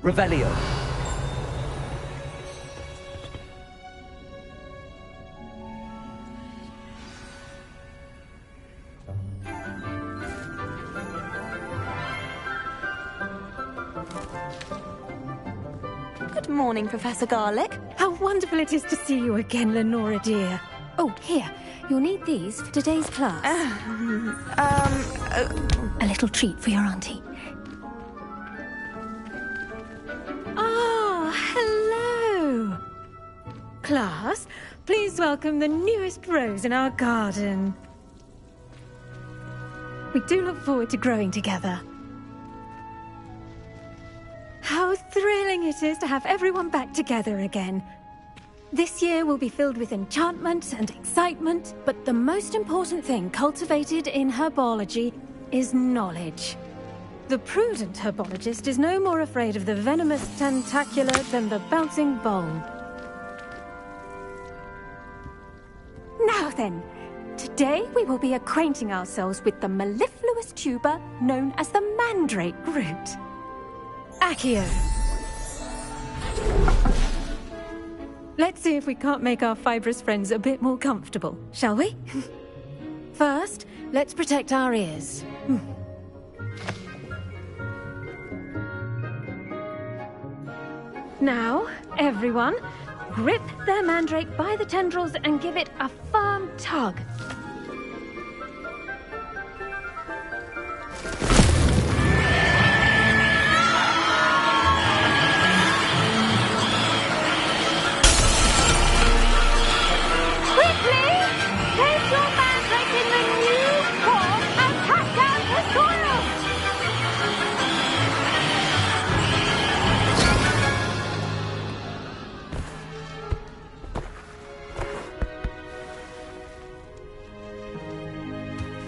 Revelio. Good morning, Professor Garlick. How wonderful it is to see you again, Lenora dear. Oh, here. You'll need these for today's class. A little treat for your auntie. Ah, hello. Class, please welcome the newest rose in our garden. We do look forward to growing together. How thrilling it is to have everyone back together again. This year will be filled with enchantment and excitement, but the most important thing cultivated in herbology is knowledge. The prudent herbologist is no more afraid of the venomous tentacula than the bouncing bulb. Now then, today we will be acquainting ourselves with the mellifluous tuber known as the mandrake root. Accio. Let's see if we can't make our fibrous friends a bit more comfortable, shall we? First, let's protect our ears. Now, everyone, grip their mandrake by the tendrils and give it a firm tug.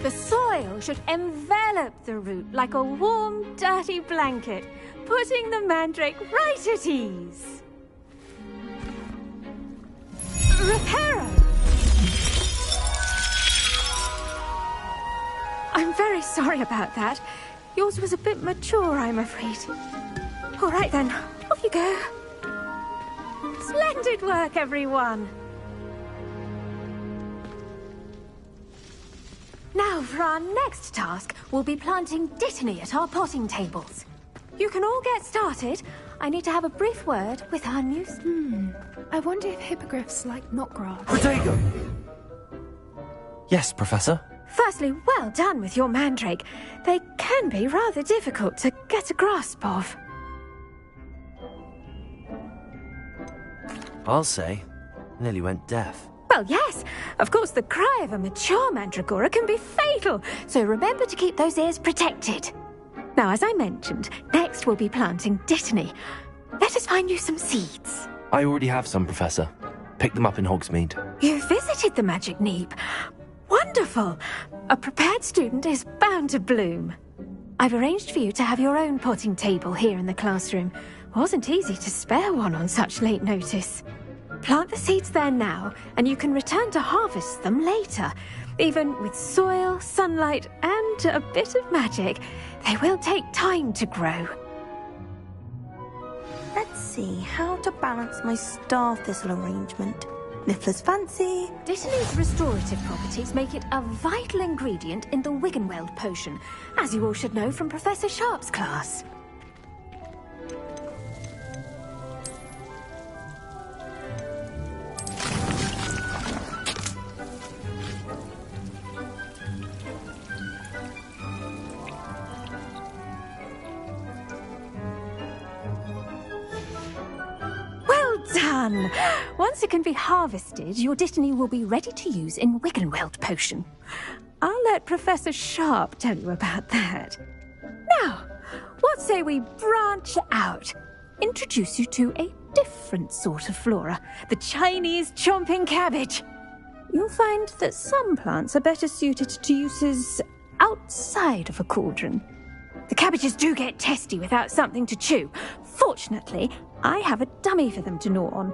The soil should envelop the root like a warm, dirty blanket, putting the mandrake right at ease. Reparo! I'm very sorry about that. Yours was a bit mature, I'm afraid. All right then, off you go. Splendid work, everyone! Now, for our next task, we'll be planting dittany at our potting tables. You can all get started. I need to have a brief word with our new... I wonder if hippogriffs like knotgrass. Protego! Yes, Professor? Firstly, well done with your mandrake. They can be rather difficult to get a grasp of. I'll say. Nearly went deaf. Well, yes. Of course, the cry of a mature mandragora can be fatal, so remember to keep those ears protected. Now, as I mentioned, next we'll be planting dittany. Let us find you some seeds. I already have some, Professor. Picked them up in Hogsmeade. You visited the Magic Neep. Wonderful. A prepared student is bound to bloom. I've arranged for you to have your own potting table here in the classroom. Wasn't easy to spare one on such late notice. Plant the seeds there now, and you can return to harvest them later. Even with soil, sunlight, and a bit of magic, they will take time to grow. Let's see how to balance my star thistle arrangement. Niffler's fancy. Dittany's restorative properties make it a vital ingredient in the Wiggenweld potion, as you all should know from Professor Sharp's class. Done! Once it can be harvested, your dittany will be ready to use in Wiggenweld potion. I'll let Professor Sharp tell you about that. Now, what say we branch out? Introduce you to a different sort of flora, the Chinese chomping cabbage. You'll find that some plants are better suited to uses outside of a cauldron. The cabbages do get testy without something to chew. Fortunately, I have a dummy for them to gnaw on.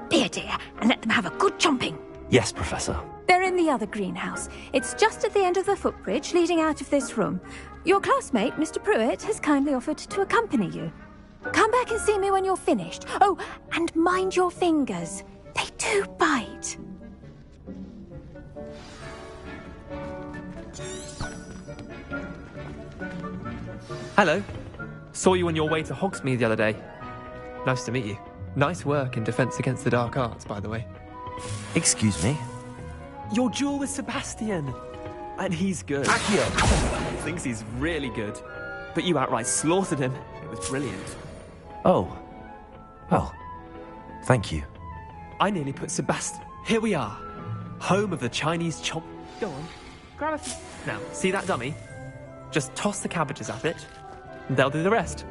Be a dear and let them have a good chomping. Yes, Professor. They're in the other greenhouse. It's just at the end of the footbridge leading out of this room. Your classmate, Mr. Pruitt, has kindly offered to accompany you. Come back and see me when you're finished. Oh, and mind your fingers. They do bite. Hello. Saw you on your way to Hogsmeade the other day. Nice to meet you. Nice work in Defense Against the Dark Arts, by the way. Excuse me? Your duel with Sebastian. And he's good. Accio! Thinks he's really good. But you outright slaughtered him. It was brilliant. Oh. Well, thank you. I nearly put Sebastian... Here we are. Home of the Chinese chomp... Go on. Grab a few... Now, see that dummy? Just toss the cabbages at it. And they'll do the rest.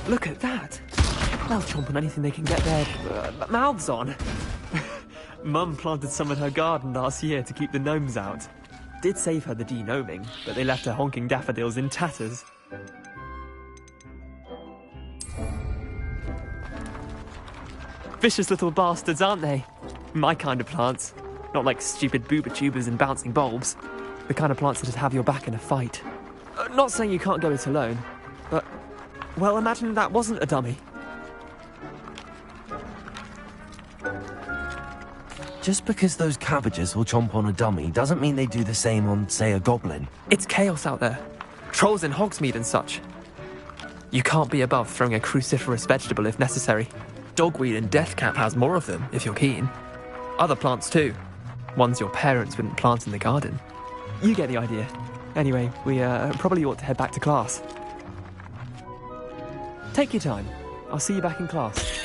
Look at that! They'll chomp on anything they can get their mouths on. Mum planted some in her garden last year to keep the gnomes out. Did save her the de-gnoming, but they left her honking daffodils in tatters. Vicious little bastards, aren't they? My kind of plants. Not like stupid booba tubers and bouncing bulbs. The kind of plants that'd have your back in a fight. Not saying you can't go it alone, but... Well, imagine that wasn't a dummy. Just because those cabbages will chomp on a dummy doesn't mean they do the same on, say, a goblin. It's chaos out there. Trolls in Hogsmeade and such. You can't be above throwing a cruciferous vegetable if necessary. Dogweed and deathcap has more of them, if you're keen. Other plants too. Ones your parents wouldn't plant in the garden. You get the idea. Anyway, we probably ought to head back to class. Take your time. I'll see you back in class.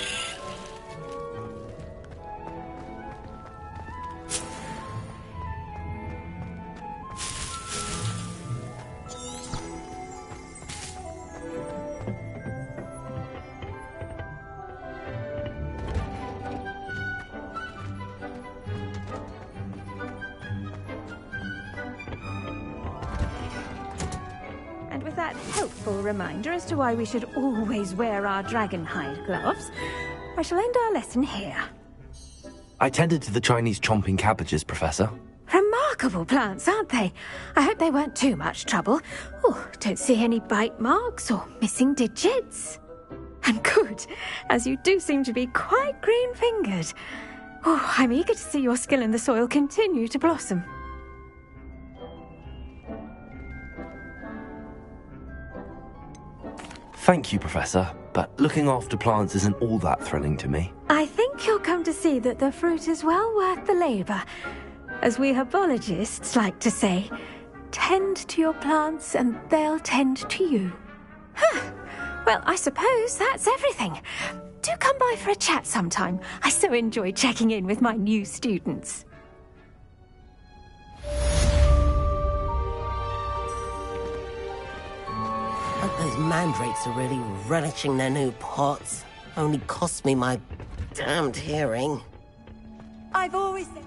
Reminder as to why we should always wear our dragon hide gloves, I shall end our lesson here. I tended to the Chinese chomping cabbages, Professor. Remarkable plants, aren't they? I hope they weren't too much trouble. Oh, don't see any bite marks or missing digits. And good, as you do seem to be quite green-fingered. Oh, I'm eager to see your skill in the soil continue to blossom. Thank you, Professor, but looking after plants isn't all that thrilling to me. I think you'll come to see that the fruit is well worth the labour. As we herbologists like to say, tend to your plants and they'll tend to you. Huh. Well, I suppose that's everything. Do come by for a chat sometime. I so enjoy checking in with my new students. Those mandrakes are really relishing their new pots. Only cost me my damned hearing. I've always said...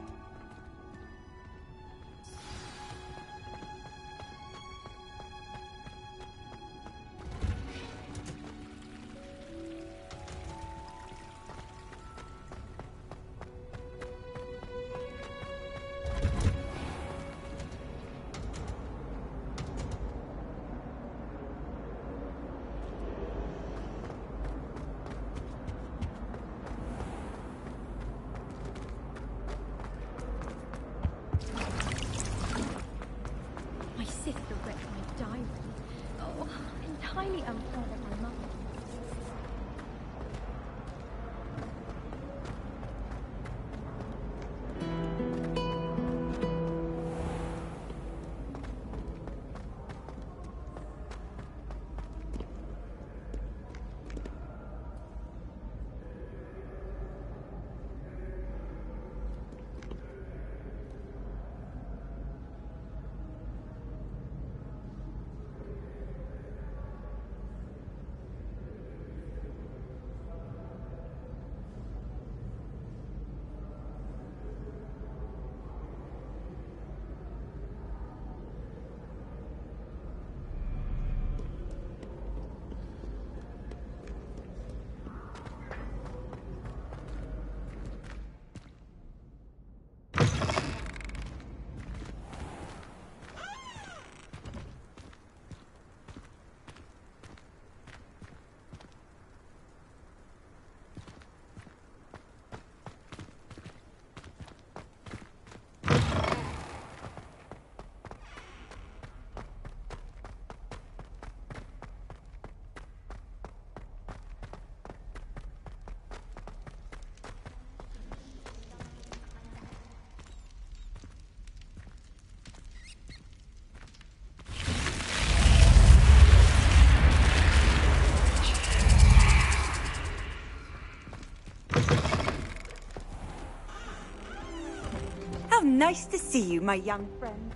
Nice to see you, my young friend.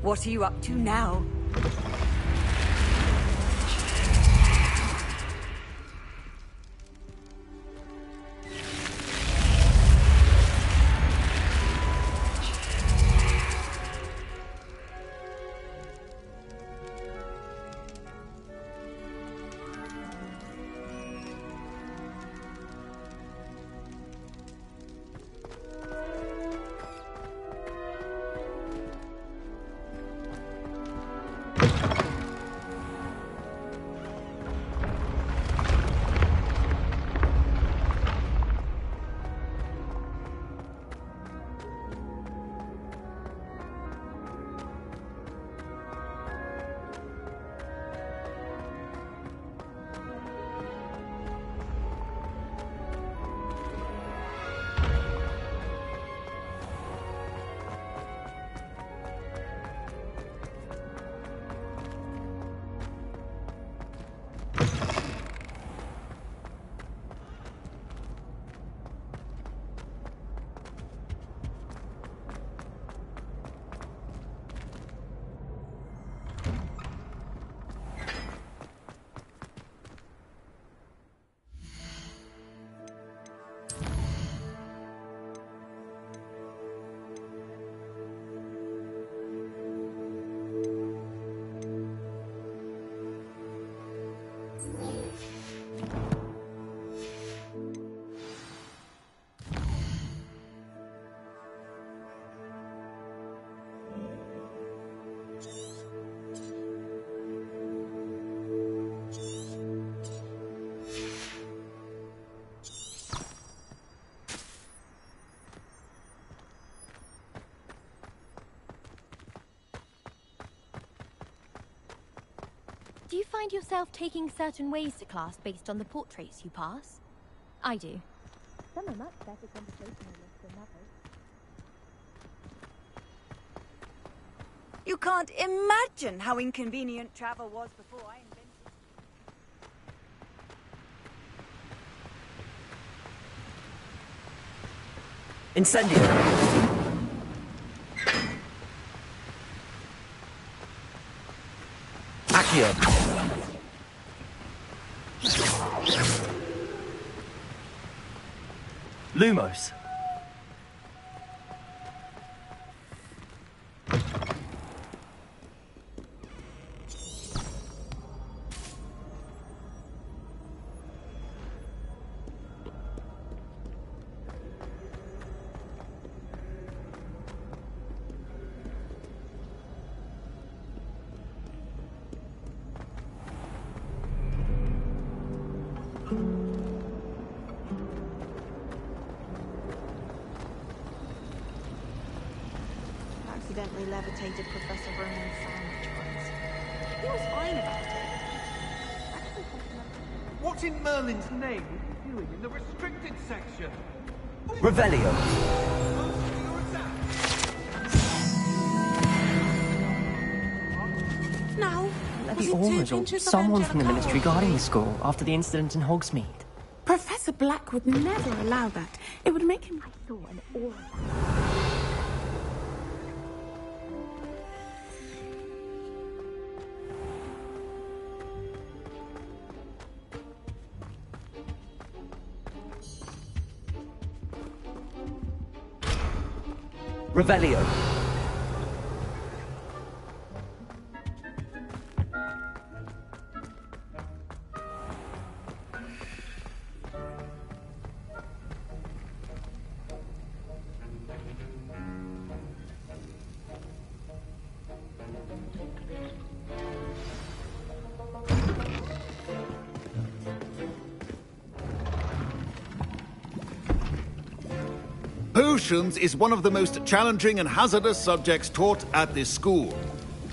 What are you up to now? Do you find yourself taking certain ways to class based on the portraits you pass? I do. Some are much better conversationalists than others. You can't imagine how inconvenient travel was before I invented... Incendio! Wingardium! Lumos. Accidentally levitated Professor Roman's sandwich once. He was fine about it. What in Merlin's name are you doing in the restricted section? Revelio. No. Was The it too Aurors or pinches of someone from the Angelica? Ministry guarding the school after the incident in Hogsmeade. Professor Black would never allow that. It would make him... I saw an aura. Revelio. Potions is one of the most challenging and hazardous subjects taught at this school.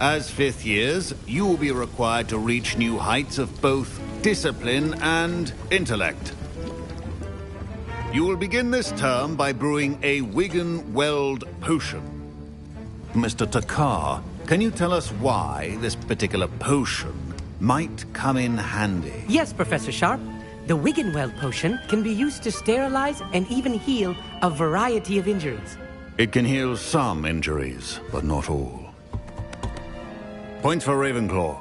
As fifth years, you will be required to reach new heights of both discipline and intellect. You will begin this term by brewing a Wiggenweld potion. Mr. Takar, can you tell us why this particular potion might come in handy? Yes, Professor Sharp. The Wiggenweld potion can be used to sterilize and even heal a variety of injuries. It can heal some injuries, but not all. Points for Ravenclaw.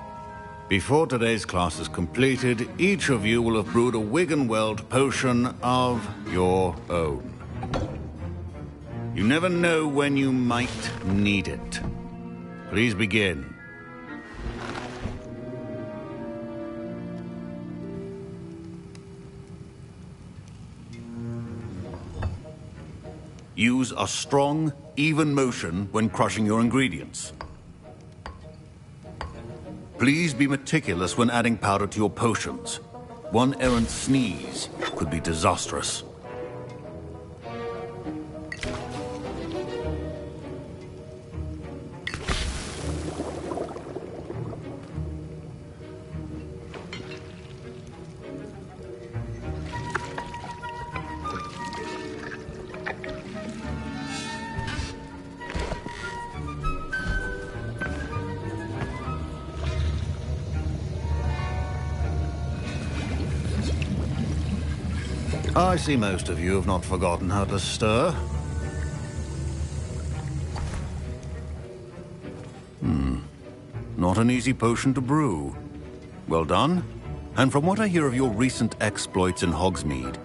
Before today's class is completed, each of you will have brewed a Wiggenweld potion of your own. You never know when you might need it. Please begin. Use a strong, even motion when crushing your ingredients. Please be meticulous when adding powder to your potions. One errant sneeze could be disastrous. I see most of you have not forgotten how to stir. Not an easy potion to brew. Well done. And from what I hear of your recent exploits in Hogsmeade,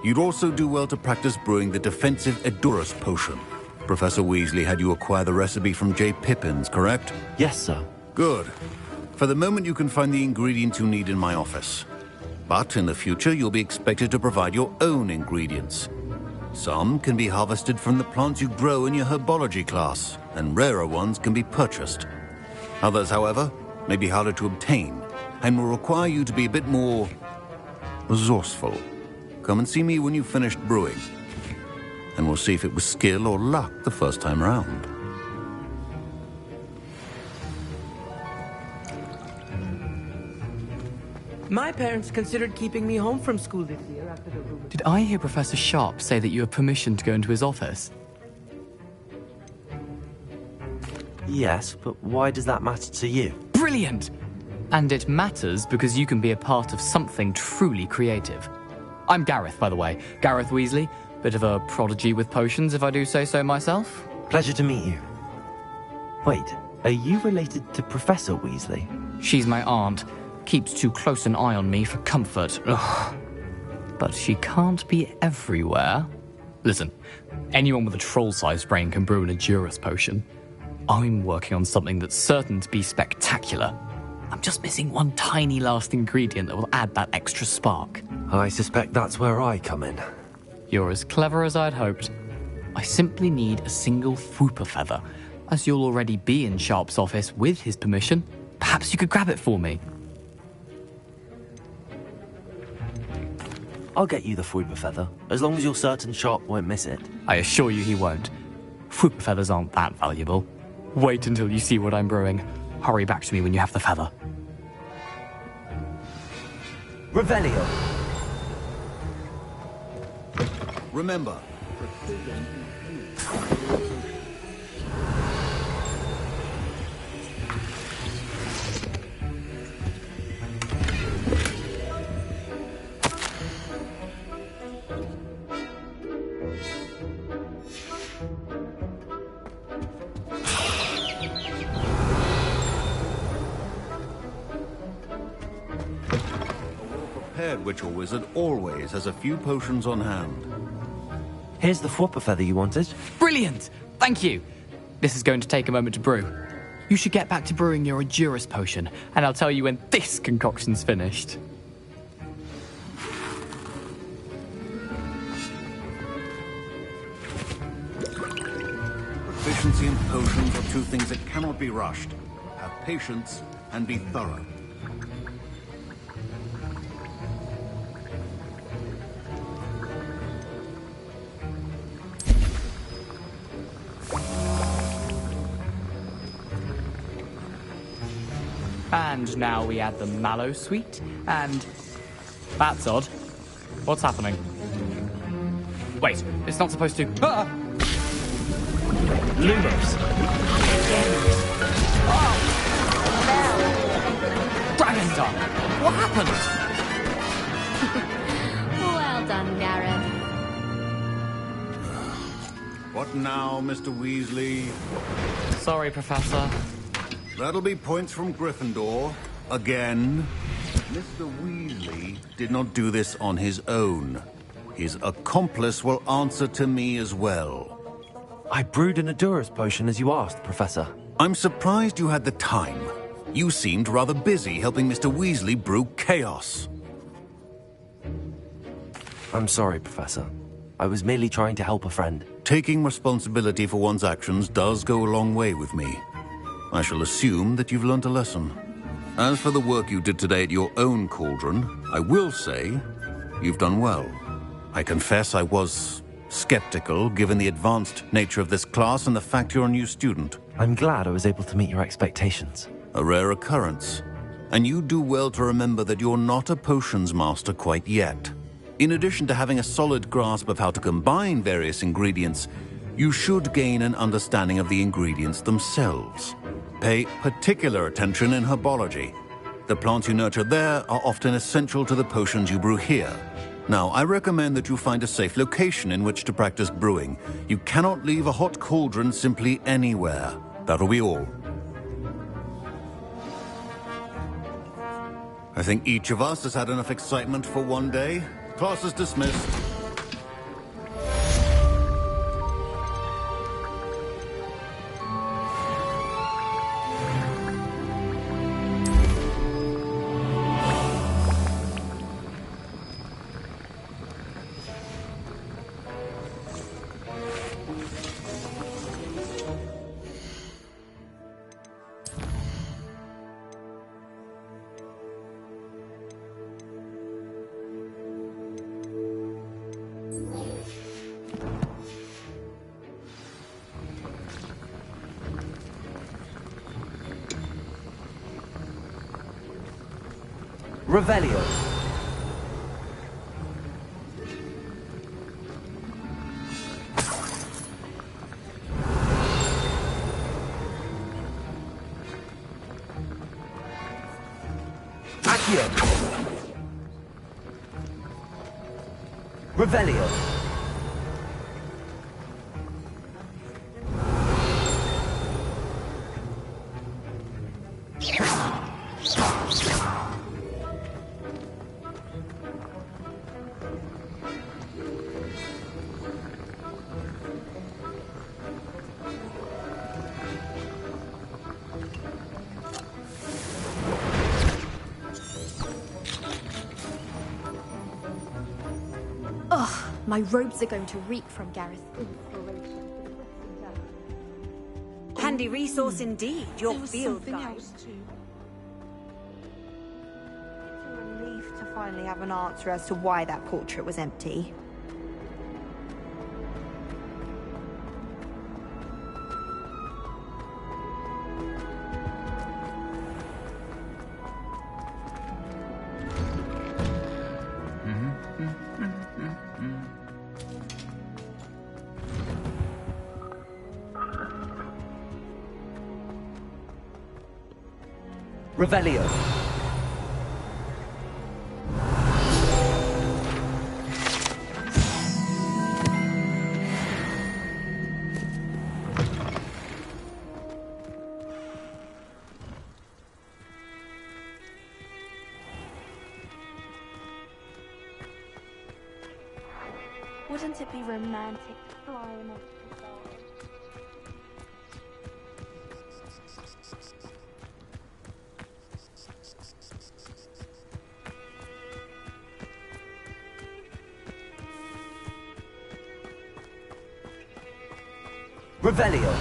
you'd also do well to practice brewing the defensive Edurus potion. Professor Weasley had you acquire the recipe from J. Pippins, correct? Yes, sir. Good. For the moment, you can find the ingredients you need in my office. But in the future, you'll be expected to provide your own ingredients. Some can be harvested from the plants you grow in your herbology class, and rarer ones can be purchased. Others, however, may be harder to obtain, and will require you to be a bit more resourceful. Come and see me when you've finished brewing, and we'll see if it was skill or luck the first time round. My parents considered keeping me home from school this year after the rumor. Did I hear Professor Sharp say that you have permission to go into his office? Yes, but why does that matter to you? Brilliant! And it matters because you can be a part of something truly creative. I'm Gareth, by the way. Gareth Weasley. Bit of a prodigy with potions, if I do say so myself. Pleasure to meet you. Wait, are you related to Professor Weasley? She's my aunt. Keeps too close an eye on me for comfort. Ugh. But she can't be everywhere. Listen, anyone with a troll-sized brain can brew an Edurus potion. I'm working on something that's certain to be spectacular. I'm just missing one tiny last ingredient that will add that extra spark. I suspect that's where I come in. You're as clever as I'd hoped. I simply need a single Fwooper feather. As you'll already be in Sharp's office with his permission, perhaps you could grab it for me. I'll get you the Fwooper feather, as long as you're certain Sharp won't miss it. I assure you he won't. Fwooper feathers aren't that valuable. Wait until you see what I'm brewing. Hurry back to me when you have the feather. Revelio. Remember, Witcher Wizard always has a few potions on hand. Here's the Fwooper feather you wanted. Brilliant! Thank you! This is going to take a moment to brew. You should get back to brewing your Edurus potion, and I'll tell you when this concoction's finished. Proficiency and potions are two things that cannot be rushed. Have patience and be thorough. And now we add the mallow sweet, and... That's odd. What's happening? Wait, it's not supposed to... Ah! Lumos. Oh! Dragon Tongue! What happened? Well done, Gareth. What now, Mr. Weasley? Sorry, Professor. That'll be points from Gryffindor. Again. Mr. Weasley did not do this on his own. His accomplice will answer to me as well. I brewed an Edurus potion as you asked, Professor. I'm surprised you had the time. You seemed rather busy helping Mr. Weasley brew chaos. I'm sorry, Professor. I was merely trying to help a friend. Taking responsibility for one's actions does go a long way with me. I shall assume that you've learnt a lesson. As for the work you did today at your own cauldron, I will say you've done well. I confess I was skeptical, given the advanced nature of this class and the fact you're a new student. I'm glad I was able to meet your expectations. A rare occurrence. And you do well to remember that you're not a potions master quite yet. In addition to having a solid grasp of how to combine various ingredients, you should gain an understanding of the ingredients themselves. Pay particular attention in herbology. The plants you nurture there are often essential to the potions you brew here. Now, I recommend that you find a safe location in which to practice brewing. You cannot leave a hot cauldron simply anywhere. That'll be all. I think each of us has had enough excitement for one day. Class is dismissed. Revelio. Accio. Revelio. Ugh, my robes are going to reek from Gareth's inspiration. Handy resource indeed, your There was field something guide. else too. It's a relief to finally have an answer as to why that portrait was empty. Revelio. Wouldn't it be romantic to fly amongst the stars? Revelio.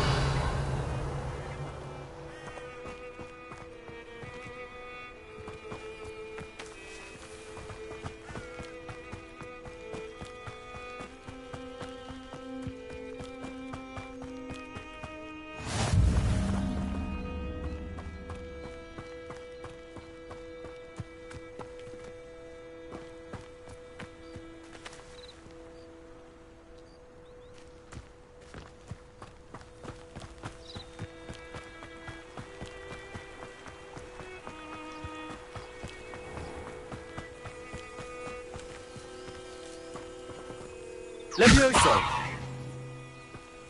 Levioso.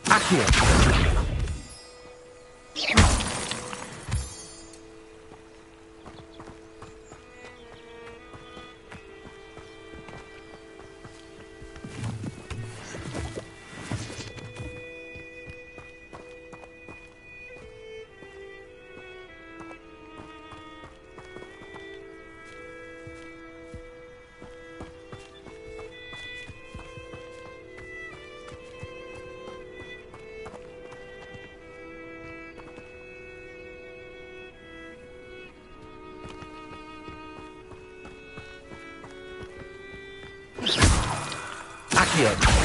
Accio. Accio.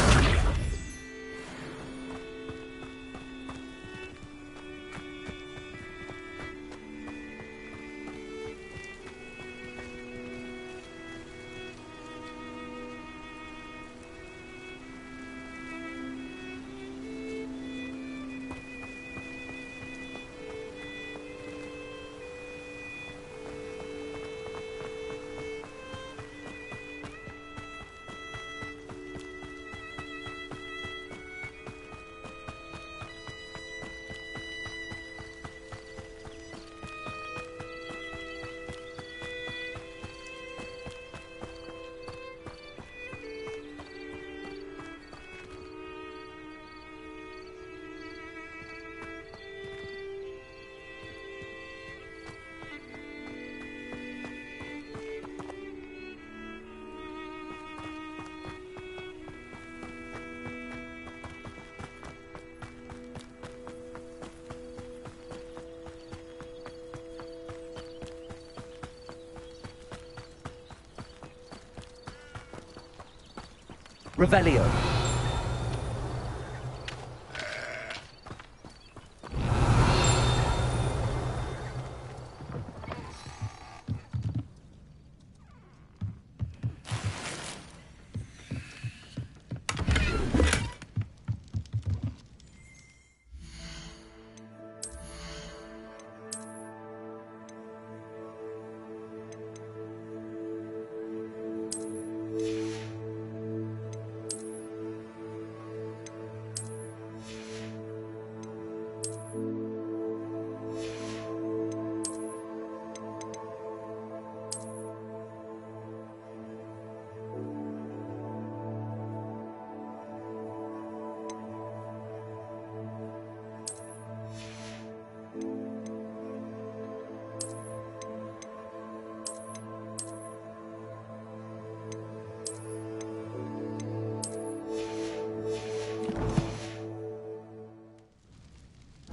Revelio.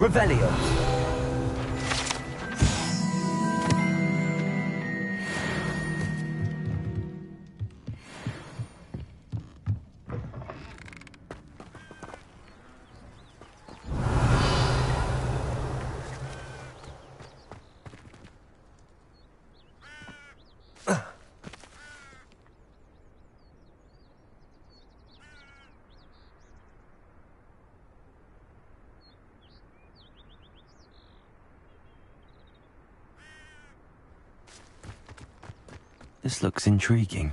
Revelio. This looks intriguing.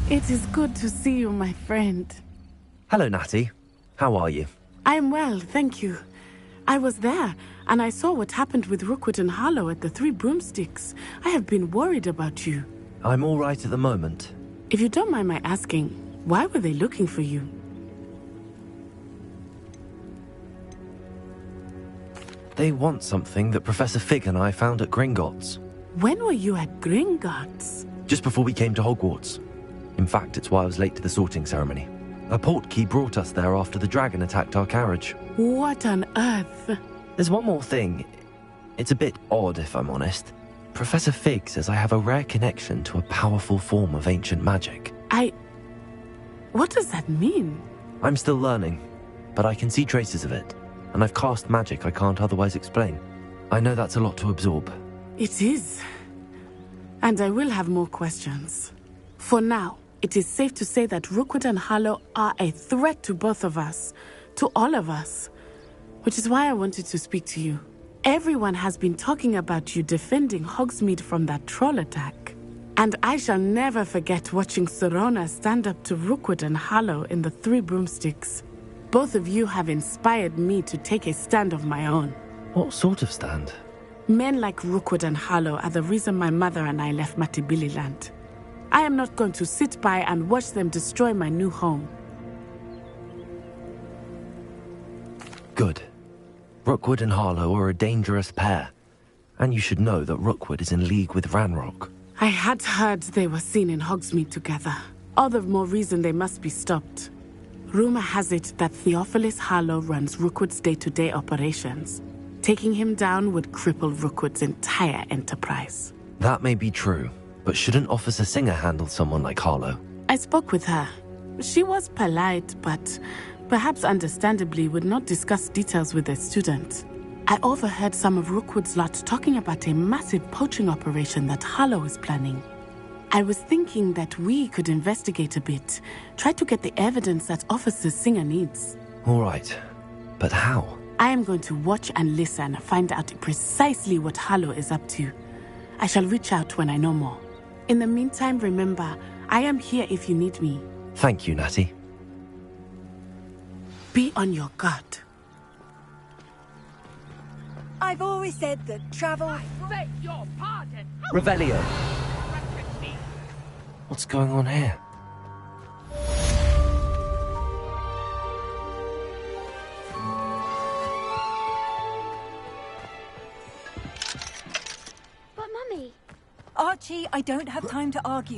It is good to see you, my friend. Hello, Natty. How are you? I am well, thank you. I was there, and I saw what happened with Rookwood and Harlow at the Three Broomsticks. I have been worried about you. I'm all right at the moment. If you don't mind my asking, why were they looking for you? They want something that Professor Fig and I found at Gringotts. When were you at Gringotts? Just before we came to Hogwarts. In fact, it's why I was late to the sorting ceremony. A portkey brought us there after the dragon attacked our carriage. What on earth? There's one more thing. It's a bit odd, if I'm honest. Professor Fig says I have a rare connection to a powerful form of ancient magic. What does that mean? I'm still learning, but I can see traces of it, and I've cast magic I can't otherwise explain. I know that's a lot to absorb. It is. And I will have more questions. For now, it is safe to say that Rookwood and Harlow are a threat to both of us, to all of us, which is why I wanted to speak to you. Everyone has been talking about you defending Hogsmeade from that troll attack. And I shall never forget watching Serona stand up to Rookwood and Harlow in the Three Broomsticks. Both of you have inspired me to take a stand of my own. What sort of stand? Men like Rookwood and Harlow are the reason my mother and I left Matibili-land. I am not going to sit by and watch them destroy my new home. Good. Rookwood and Harlow are a dangerous pair. And you should know that Rookwood is in league with Ranrock. I had heard they were seen in Hogsmeade together. All the more reason they must be stopped. Rumor has it that Theophilus Harlow runs Rookwood's day-to-day operations. Taking him down would cripple Rookwood's entire enterprise. That may be true, but shouldn't Officer Singer handle someone like Harlow? I spoke with her. She was polite, but perhaps understandably would not discuss details with a student. I overheard some of Rookwood's lot talking about a massive poaching operation that Harlow is planning. I was thinking that we could investigate a bit, try to get the evidence that Officer Singer needs. All right, but how? I am going to watch and listen, find out precisely what Harlow is up to. I shall reach out when I know more. In the meantime, remember, I am here if you need me. Thank you, Natty. Be on your guard. I've always said that travel... I beg your pardon. Revelio. What's going on here? But Mummy... Archie, I don't have time to argue.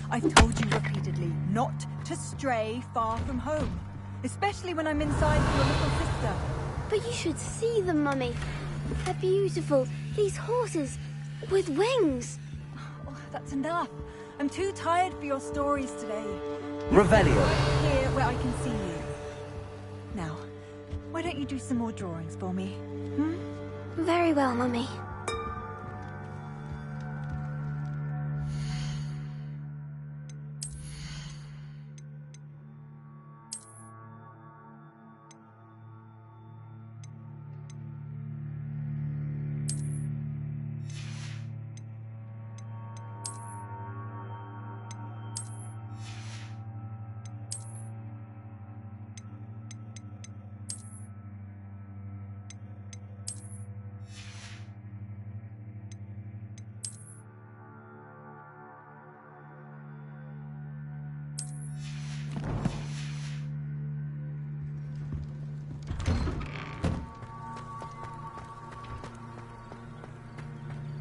I've told you repeatedly not to stray far from home. Especially when I'm inside with your little sister. But you should see them, Mummy. They're beautiful. These horses with wings. Oh, that's enough. I'm too tired for your stories today. Revelio. Here where I can see you. Now, why don't you do some more drawings for me? Very well, Mummy.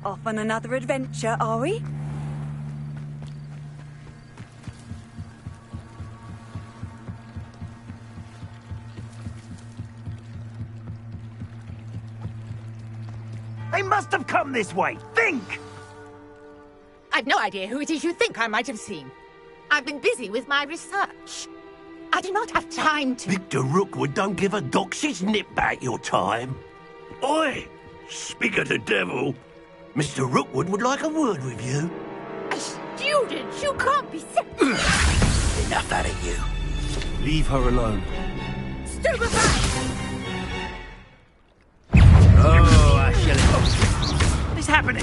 Off on another adventure, are we? They must have come this way. Think! I've no idea who it is you think I might have seen. I've been busy with my research. I do not have time to... Victor Rookwood don't give a doxy's nip back your time. Oi! Speak of the devil. Mr. Rookwood would like a word with you. A student? You can't be sick. Enough out of you. Leave her alone. Stupefy! Oh, I shall... What is happening?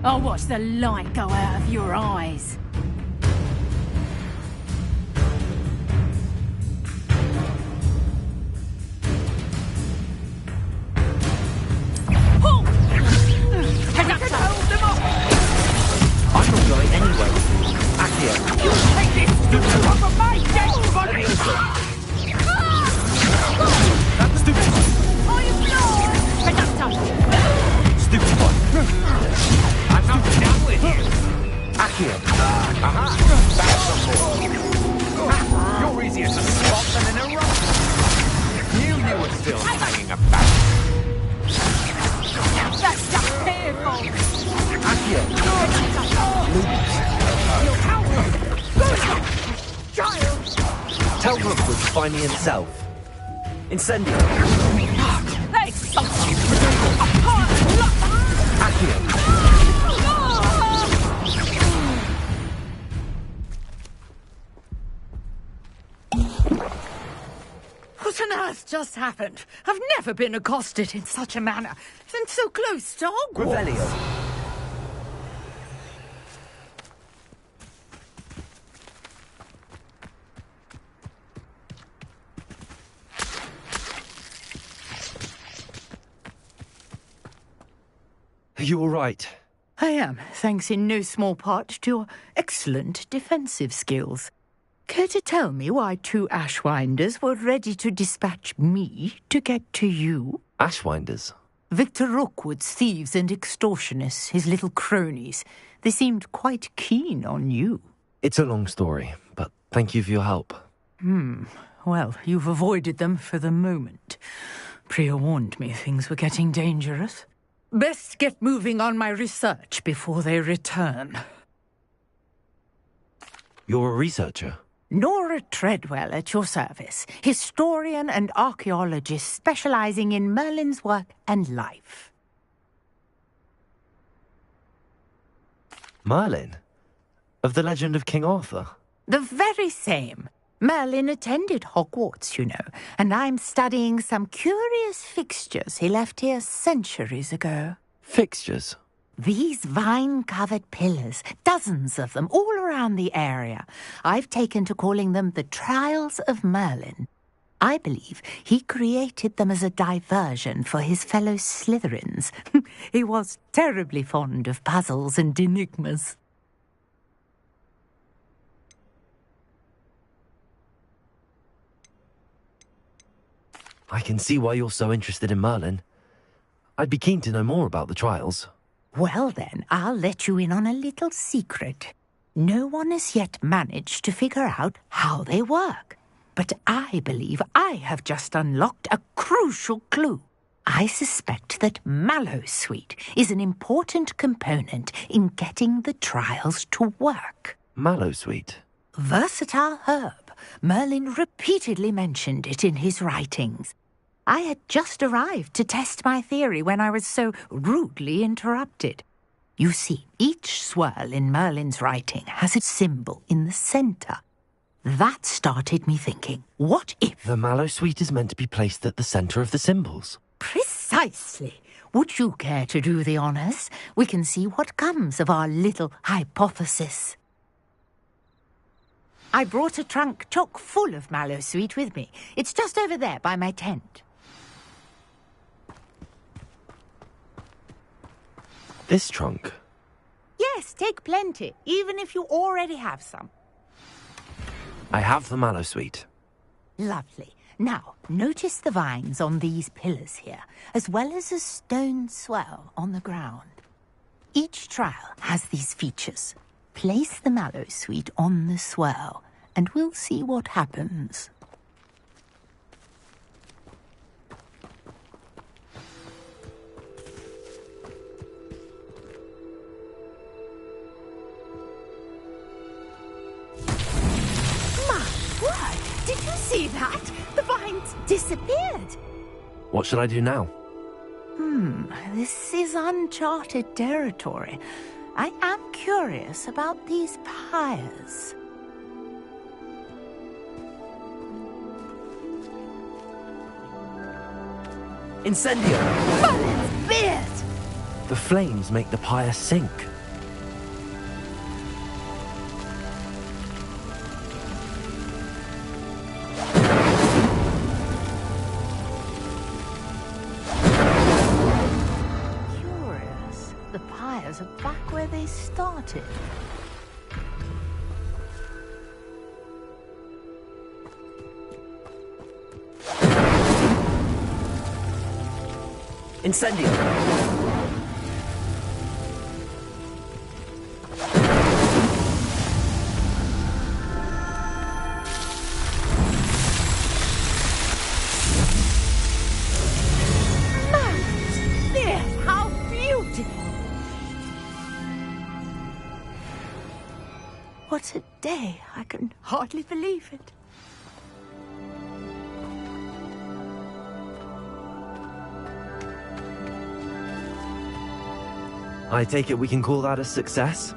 I'll watch the light go out of your eyes. I'm not going anywhere. Accio. You take this stupid one from my dead body! That's stupid. Are you blind? Conductor! Stupid one. I'm not done with you. Accio. Aha! That's the You're easier to spot than an eruption. Knew you were still hanging about. That's just fearful! Tell Rookwood to find me himself. Incendio. That's something! What on earth just happened? I've never been accosted in such a manner, and so close to Hogwarts. Revelio. Are you all right? I am, thanks in no small part to your excellent defensive skills. Care to tell me why two Ashwinders were ready to dispatch me to get to you? Ashwinders? Victor Rookwood's thieves and extortionists, his little cronies. They seemed quite keen on you. It's a long story, but thank you for your help. Well, you've avoided them for the moment. Priya warned me things were getting dangerous. Best get moving on my research before they return. You're a researcher? Nora Treadwell at your service, historian and archaeologist specializing in Merlin's work and life. Merlin? Of the legend of King Arthur? The very same. Merlin attended Hogwarts, you know, and I'm studying some curious fixtures he left here centuries ago. Fixtures? These vine-covered pillars, dozens of them, all around the area. I've taken to calling them the Trials of Merlin. I believe he created them as a diversion for his fellow Slytherins. He was terribly fond of puzzles and enigmas. I can see why you're so interested in Merlin. I'd be keen to know more about the trials. Well then, I'll let you in on a little secret. No one has yet managed to figure out how they work. But I believe I have just unlocked a crucial clue. I suspect that Mallowsweet is an important component in getting the trials to work. Mallowsweet? Versatile herb. Merlin repeatedly mentioned it in his writings. I had just arrived to test my theory when I was so rudely interrupted. You see, each swirl in Merlin's writing has a symbol in the centre. That started me thinking, what if... The Mallowsweet is meant to be placed at the centre of the symbols. Precisely. Would you care to do the honours? We can see what comes of our little hypothesis. I brought a trunk chock full of Mallowsweet with me. It's just over there by my tent. This trunk? Yes, take plenty, even if you already have some. I have the mallow sweet. Lovely. Now, notice the vines on these pillars here, as well as a stone swell on the ground. Each trial has these features. Place the mallow sweet on the swell, and we'll see what happens. My word! Did you see that? The vines disappeared. What should I do now? This is uncharted territory. I am curious about these pyres. Incendio! Merlin's beard! The flames make the pyre sink. Curious. The pyres are back where they started. Incendio! There! How beautiful! What a day! I can hardly believe it. I take it we can call that a success?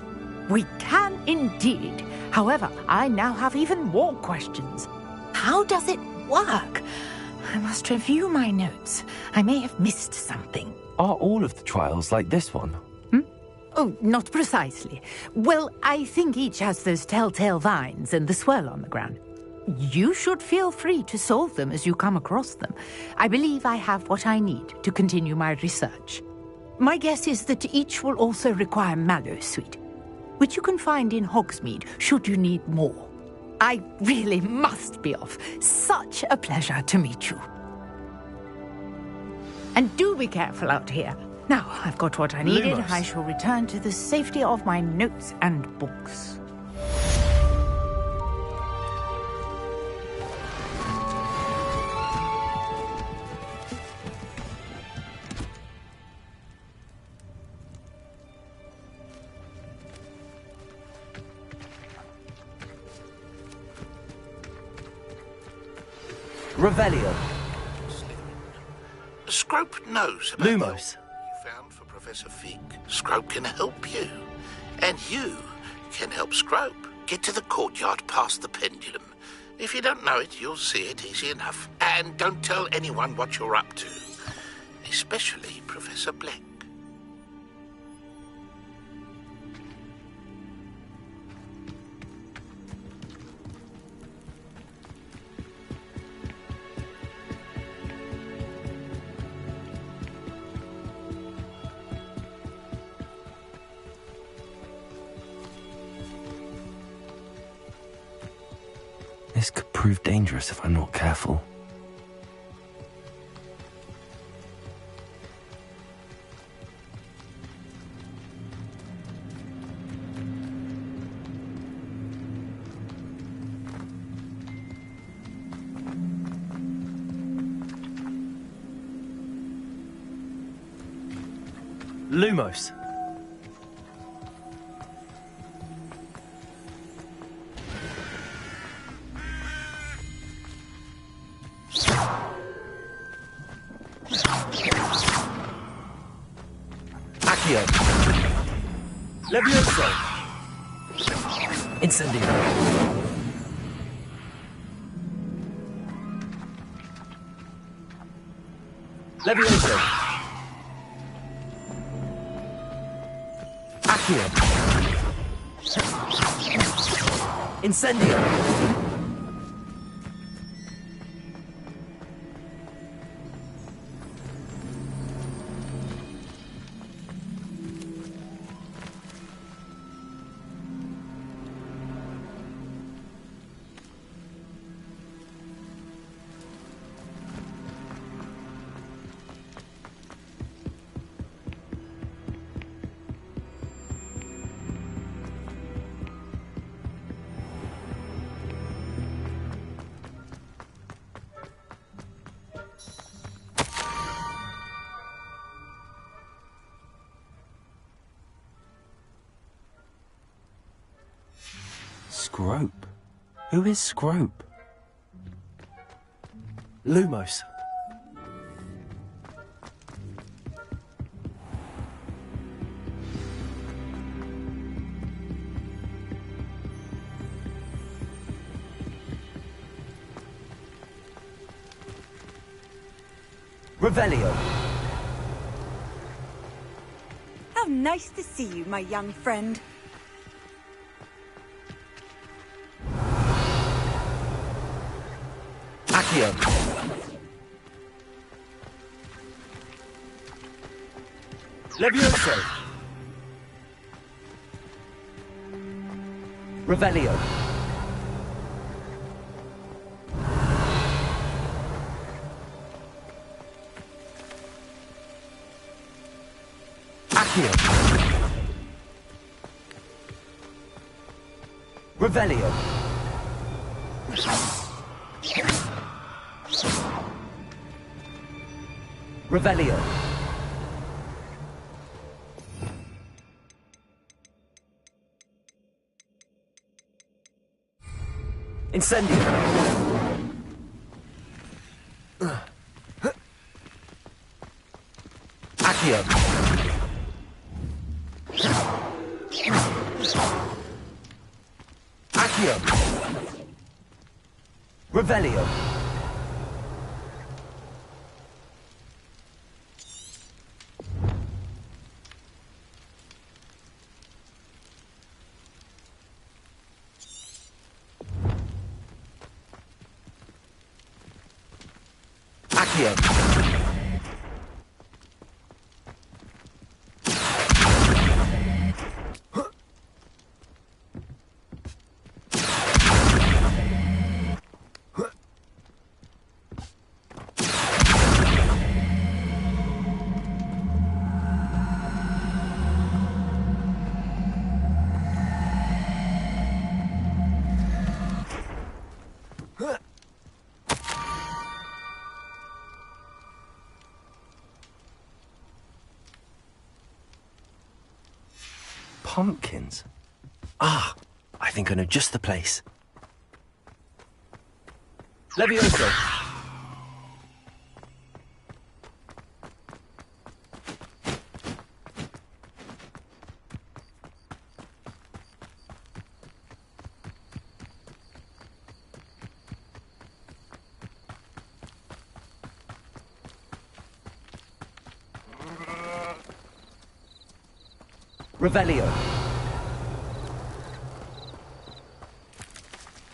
We can indeed. However, I now have even more questions. How does it work? I must review my notes. I may have missed something. Are all of the trials like this one? Oh, not precisely. Well, I think each has those telltale vines and the swirl on the ground. You should feel free to solve them as you come across them. I believe I have what I need to continue my research. My guess is that each will also require mallow sweet, which you can find in Hogsmeade should you need more. I really must be off. Such a pleasure to meet you. And do be careful out here. Now I've got what I needed. Lumos. I shall return to the safety of my notes and books. Revelio. Scrope knows about Lumos. you found for Professor Fig. Scrope can help you. And you can help Scrope. Get to the courtyard past the pendulum. If you don't know it, you'll see it easy enough. And don't tell anyone what you're up to. Especially Professor Black. This could prove dangerous if I'm not careful. Lumos. Accio. Levioso. Incendio. Levioso. Accio. Incendio. Scrope? Who is Scrope? Lumos. Revelio. How nice to see you, my young friend. Accio. Levioso. Revelio. Accio. Revelio. Revelio. Incendio. Accio. Accio. Revelio. Accio. Pumpkins? Ah, I think I know just the place. Levioso. Revelio.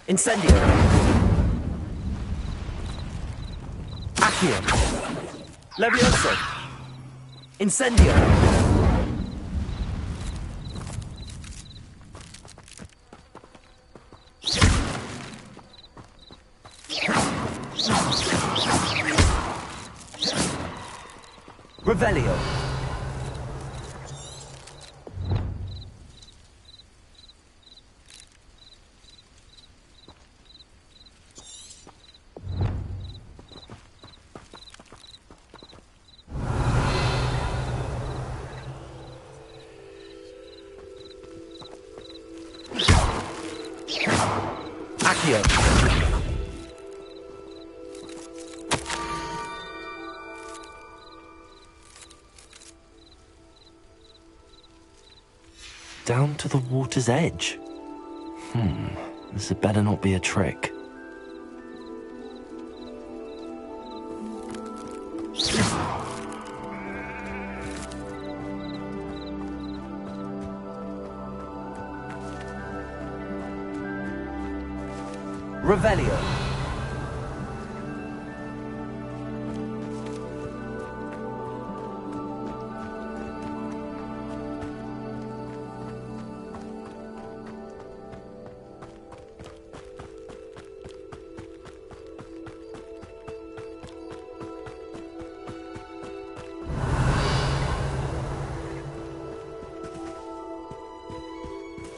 Incendio. Accio. Levioso. Incendio. Revelio. Accio. Down to the water's edge. This had better not be a trick. Revelio.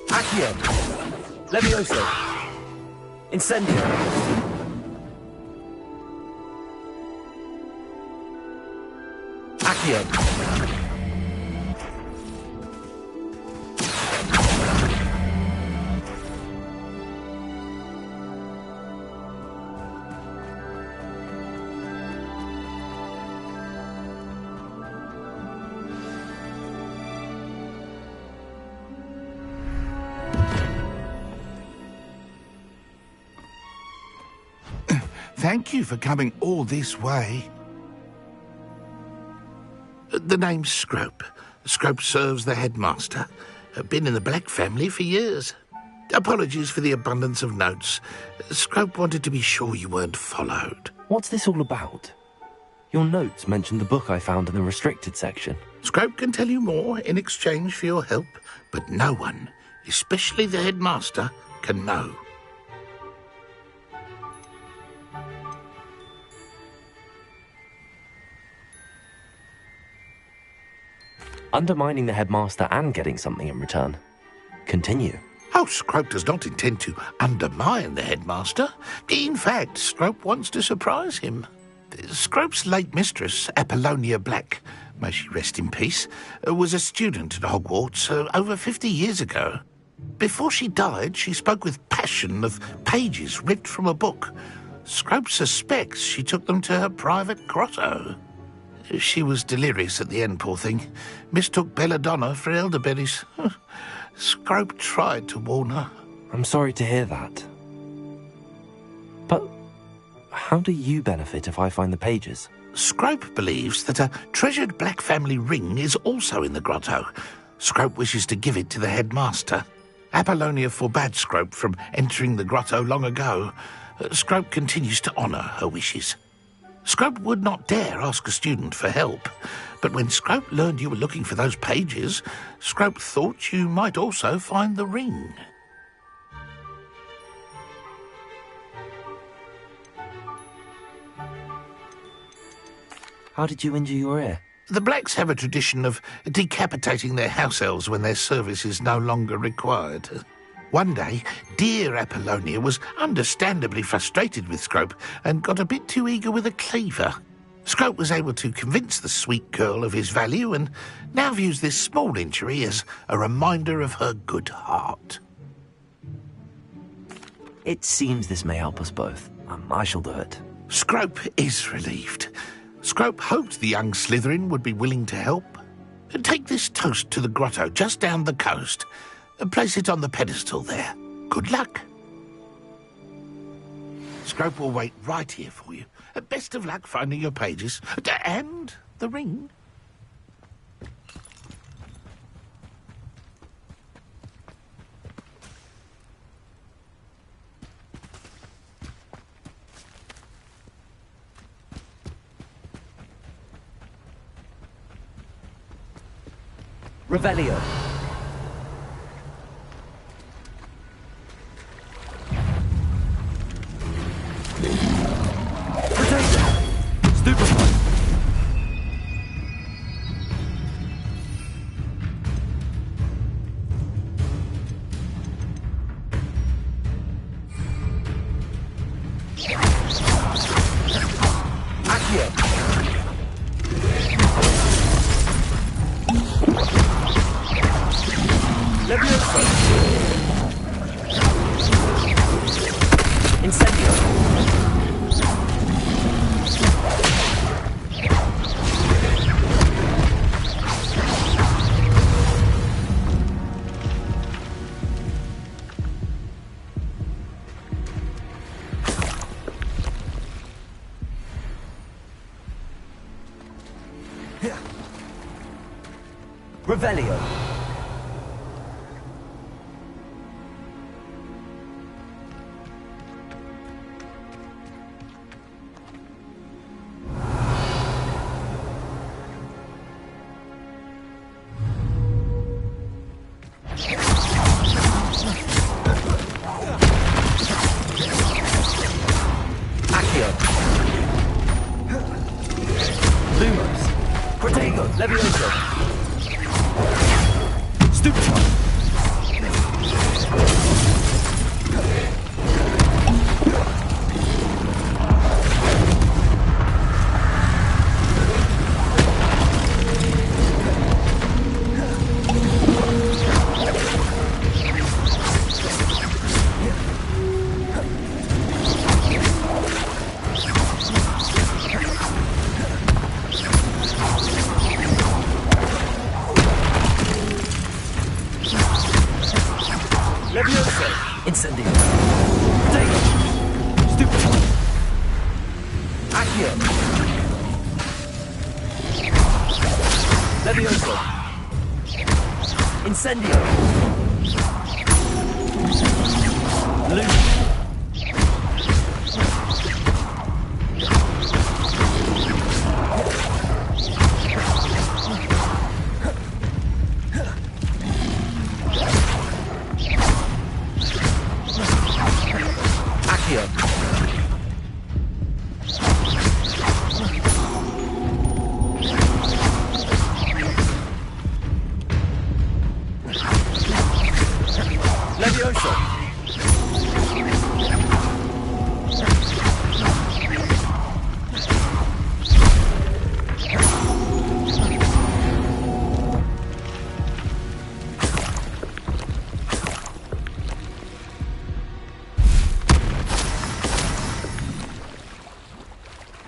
Accio. Levioso. Incendio. Accio. Thank you for coming all this way. The name's Scrope. Scrope serves the headmaster. Been in the Black family for years. Apologies for the abundance of notes. Scrope wanted to be sure you weren't followed. What's this all about? Your notes mentioned the book I found in the restricted section. Scrope can tell you more in exchange for your help, but no one, especially the headmaster, can know. Undermining the headmaster and getting something in return. Continue. Oh, Scrope does not intend to undermine the headmaster. In fact, Scrope wants to surprise him. Scrope's late mistress, Apollonia Black, may she rest in peace, was a student at Hogwarts over 50 years ago. Before she died, she spoke with passion of pages ripped from a book. Scrope suspects she took them to her private grotto. She was delirious at the end, poor thing. Mistook belladonna for elderberries. Scrope tried to warn her. I'm sorry to hear that. But how do you benefit if I find the pages? Scrope believes that a treasured Black family ring is also in the grotto. Scrope wishes to give it to the headmaster. Apollonia forbade Scrope from entering the grotto long ago. Scrope continues to honour her wishes. Scrope would not dare ask a student for help, but when Scrope learned you were looking for those pages, Scrope thought you might also find the ring. How did you injure your ear? The Blacks have a tradition of decapitating their house elves when their service is no longer required. One day, dear Apollonia was understandably frustrated with Scrope and got a bit too eager with a cleaver. Scrope was able to convince the sweet girl of his value and now views this small injury as a reminder of her good heart. It seems this may help us both. I shall do it. Scrope is relieved. Scrope hoped the young Slytherin would be willing to help. Take this toast to the grotto just down the coast. Place it on the pedestal there. Good luck. Scrope will wait right here for you. Best of luck finding your pages. And the ring. Revelio. Stupefy. Accio. Levioso. Incendio. Revelio. Accio. Lumos. Protego. Levioso. Stupefy. Levioso. Incendio. Protego. Stupefy. Levioso! Incendio! Loot!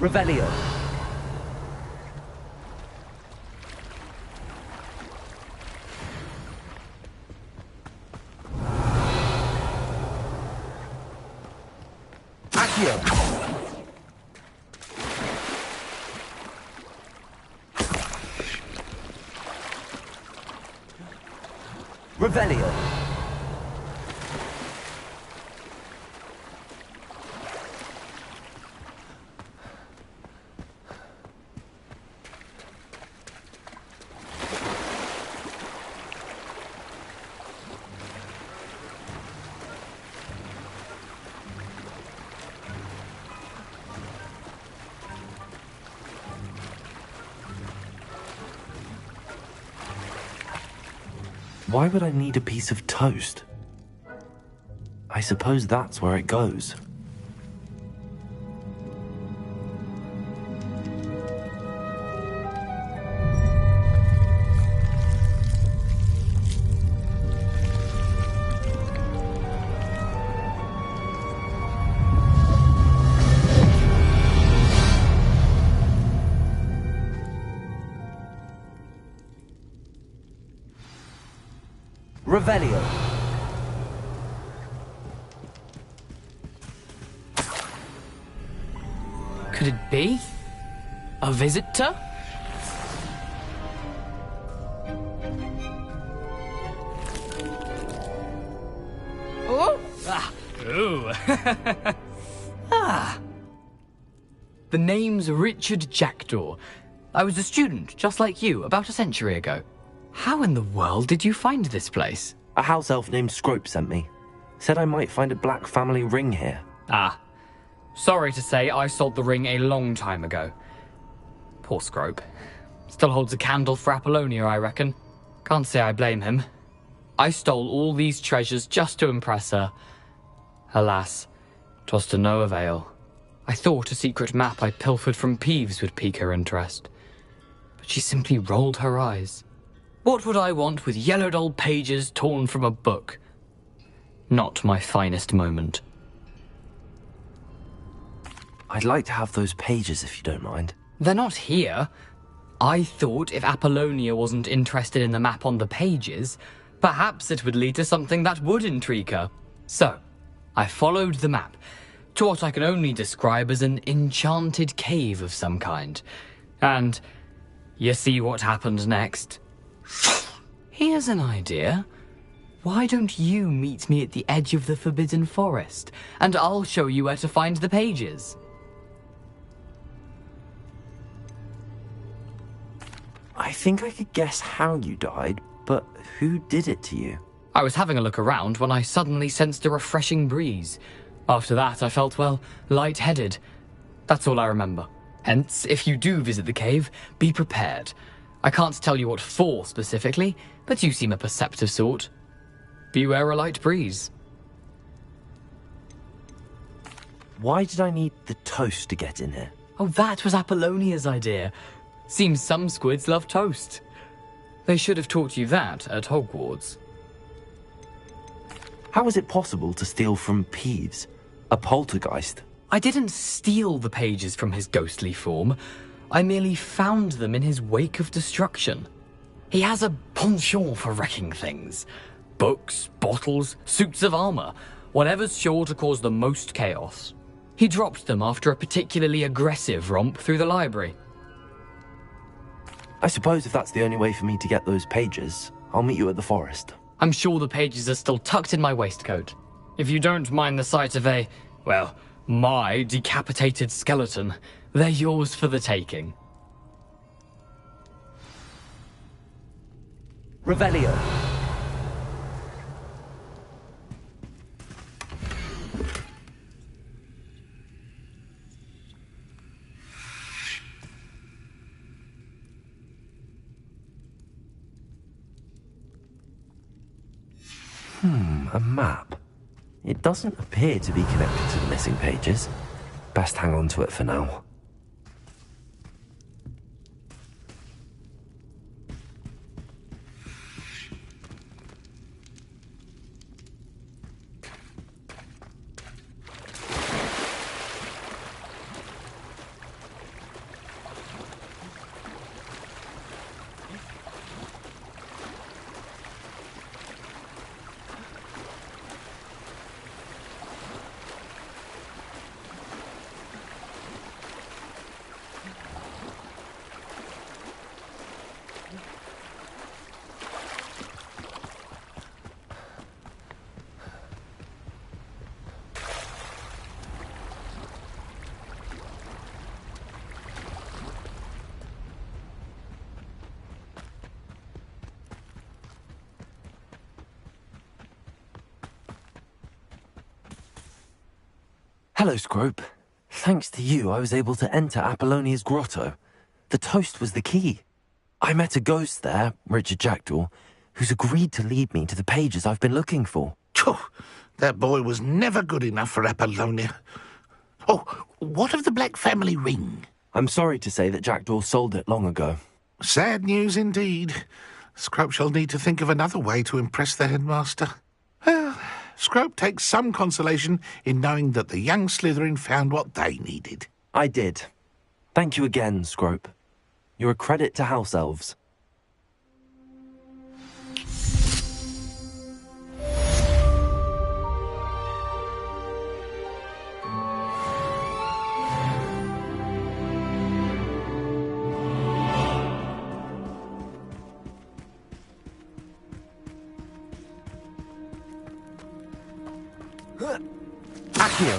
Revelio. Accio. Revelio. Why would I need a piece of toast? I suppose that's where it goes. Revelio. Could it be? A visitor? Oh! Ah! Ooh! Ah! The name's Richard Jackdaw. I was a student, just like you, about a century ago. How in the world did you find this place? A house elf named Scrope sent me. Said I might find a black family ring here. Ah. Sorry to say, I sold the ring a long time ago. Poor Scrope. Still holds a candle for Apollonia, I reckon. Can't say I blame him. I stole all these treasures just to impress her. Alas, 'twas to no avail. I thought a secret map I pilfered from Peeves would pique her interest. But she simply rolled her eyes. What would I want with yellowed old pages torn from a book? Not my finest moment. I'd like to have those pages if you don't mind. They're not here. I thought if Apollonia wasn't interested in the map on the pages, perhaps it would lead to something that would intrigue her. So, I followed the map to what I can only describe as an enchanted cave of some kind. And you see what happened next? Here's an idea. Why don't you meet me at the edge of the Forbidden Forest, and I'll show you where to find the pages? I think I could guess how you died, but who did it to you? I was having a look around when I suddenly sensed a refreshing breeze. After that, I felt, well, lightheaded. That's all I remember. Hence, if you do visit the cave, be prepared. I can't tell you what for specifically, but you seem a perceptive sort. Beware a light breeze. Why did I need the toast to get in here? Oh, that was Apollonia's idea. Seems some squids love toast. They should have taught you that at Hogwarts. How is it possible to steal from Peeves, a poltergeist? I didn't steal the pages from his ghostly form. I merely found them in his wake of destruction. He has a penchant for wrecking things. Books, bottles, suits of armor, whatever's sure to cause the most chaos. He dropped them after a particularly aggressive romp through the library. I suppose if that's the only way for me to get those pages, I'll meet you at the forest. I'm sure the pages are still tucked in my waistcoat. If you don't mind the sight of my decapitated skeleton, they're yours for the taking. Revelio. A map. It doesn't appear to be connected to the missing pages. Best hang on to it for now. Hello, Scrope. Thanks to you, I was able to enter Apollonia's grotto. The toast was the key. I met a ghost there, Richard Jackdaw, who's agreed to lead me to the pages I've been looking for. That boy was never good enough for Apollonia. Oh, what of the Black family ring? I'm sorry to say that Jackdaw sold it long ago. Sad news indeed. Scrope shall need to think of another way to impress the headmaster. Well, Scrope takes some consolation in knowing that the young Slytherin found what they needed. I did. Thank you again, Scrope. You're a credit to House Elves. Accio.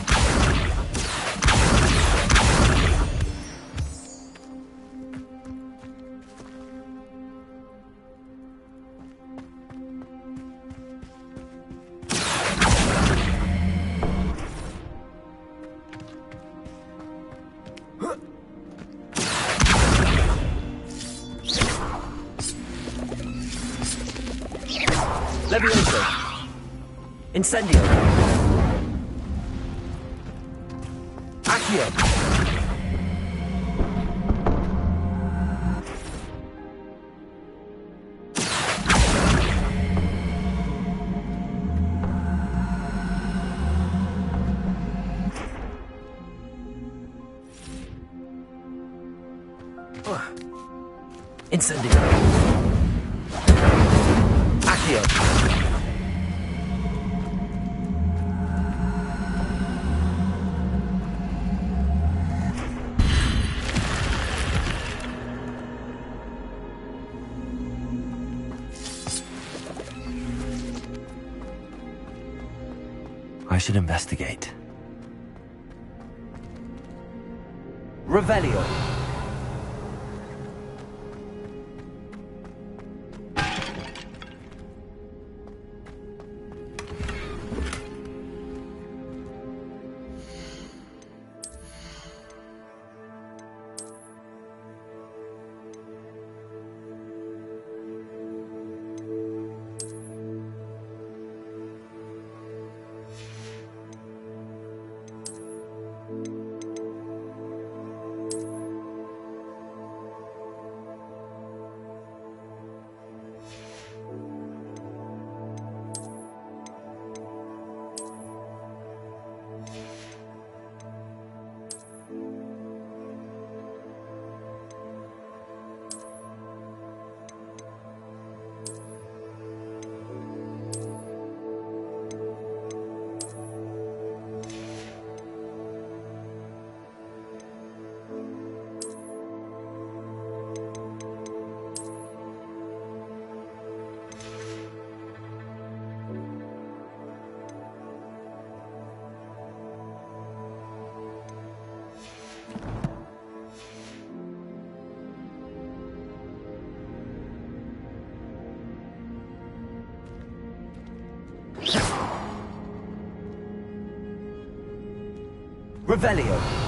Levioso. Incendio. Accio. Incendio. Accio. I should investigate. Revelio. Revelio.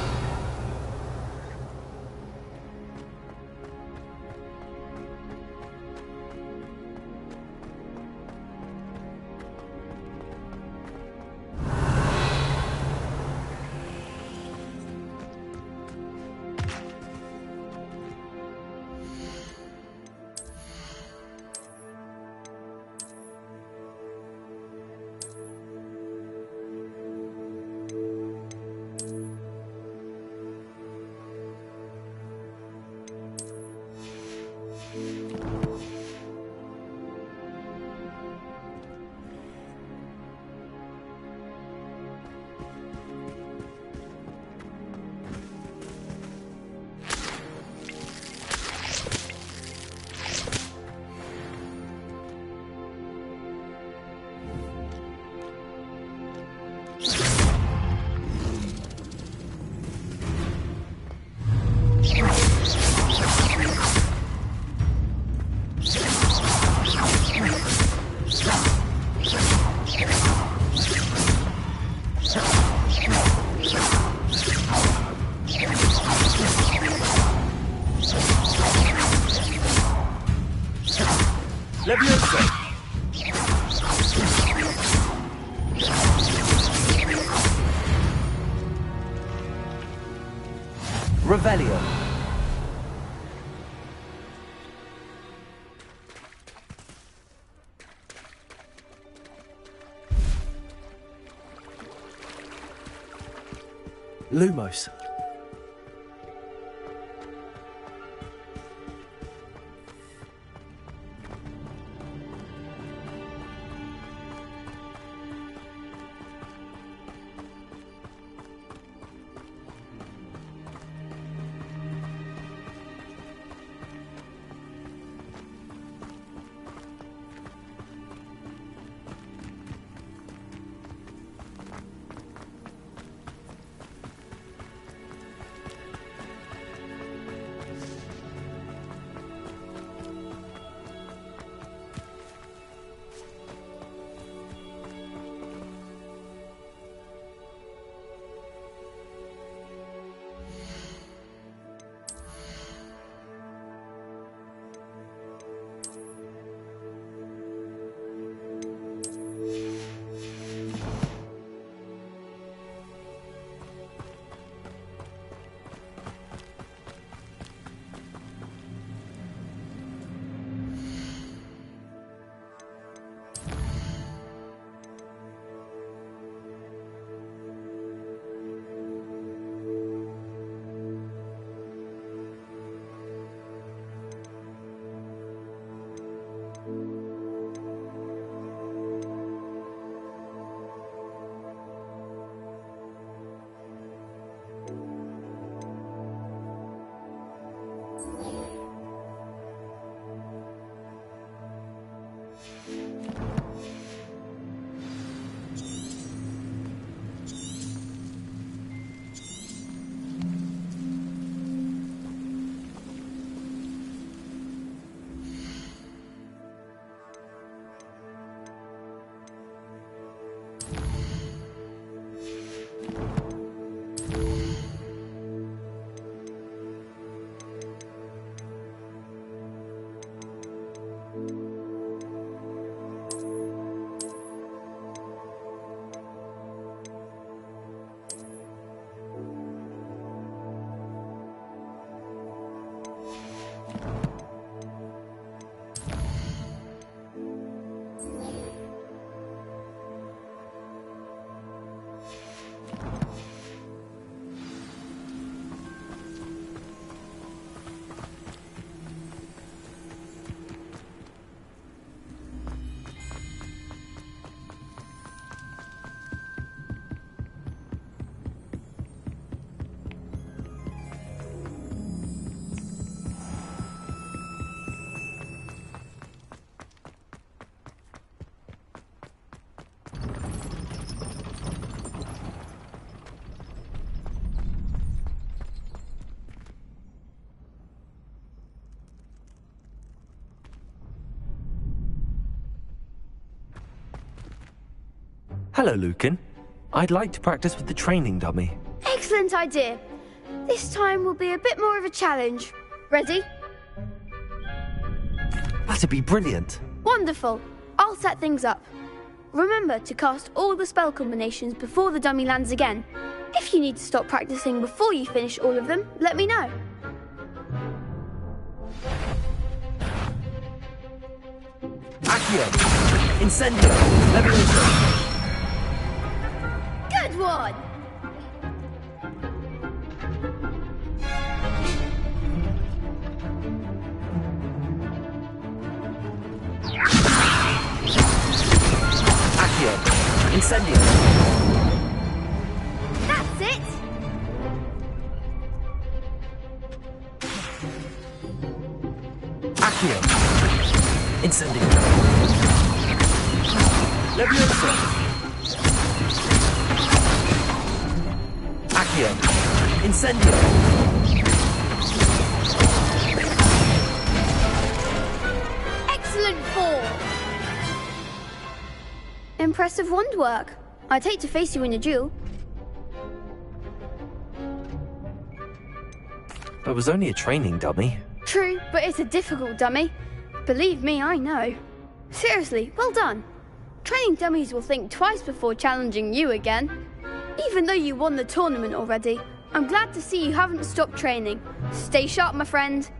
Revelio. Lumos. Hello, Lucan. I'd like to practice with the training dummy. Excellent idea. This time will be a bit more of a challenge. Ready? That'd be brilliant. Wonderful. I'll set things up. Remember to cast all the spell combinations before the dummy lands again. If you need to stop practicing before you finish all of them, let me know. Accio! Incendio! Levioso! Good one! Accio! Incendio! That's it! Accio! Incendio! Levioso! Accio! Incendio! Excellent ball! Impressive wand work. I'd hate to face you in a duel. It was only a training dummy. True, but it's a difficult dummy. Believe me, I know. Seriously, well done. Training dummies will think twice before challenging you again. Even though you won the tournament already, I'm glad to see you haven't stopped training. Stay sharp, my friend.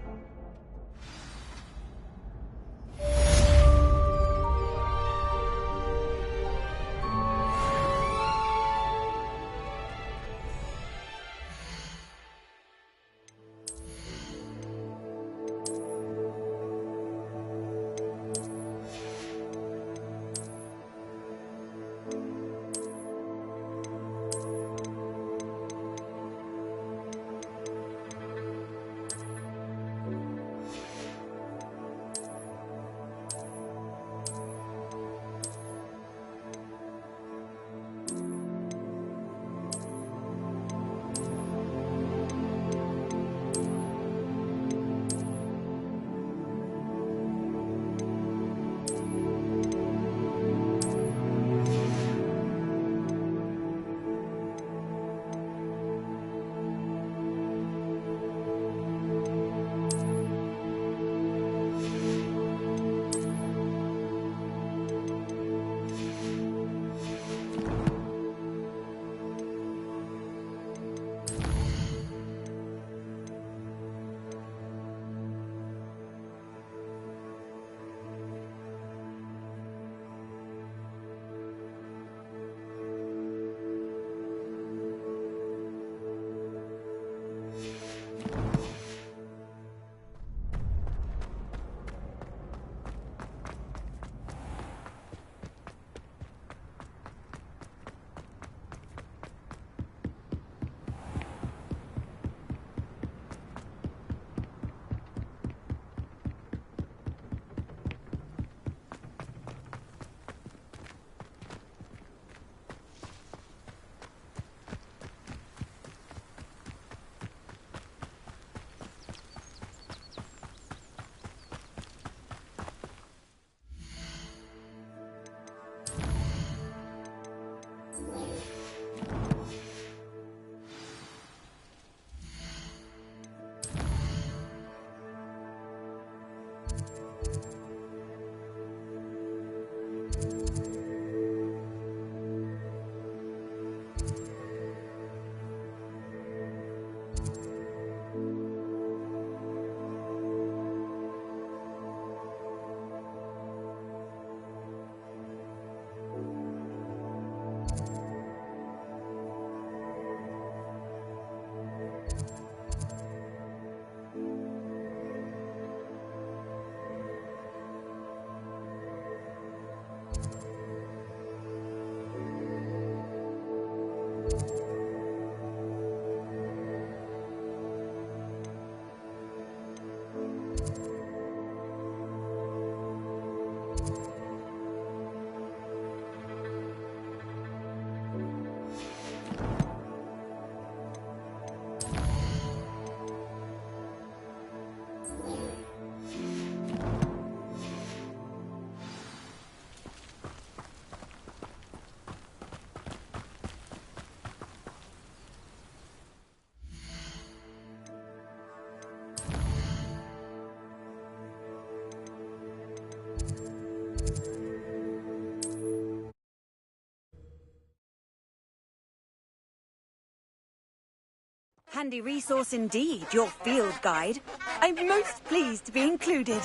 handy resource indeed, your field guide. I'm most pleased to be included.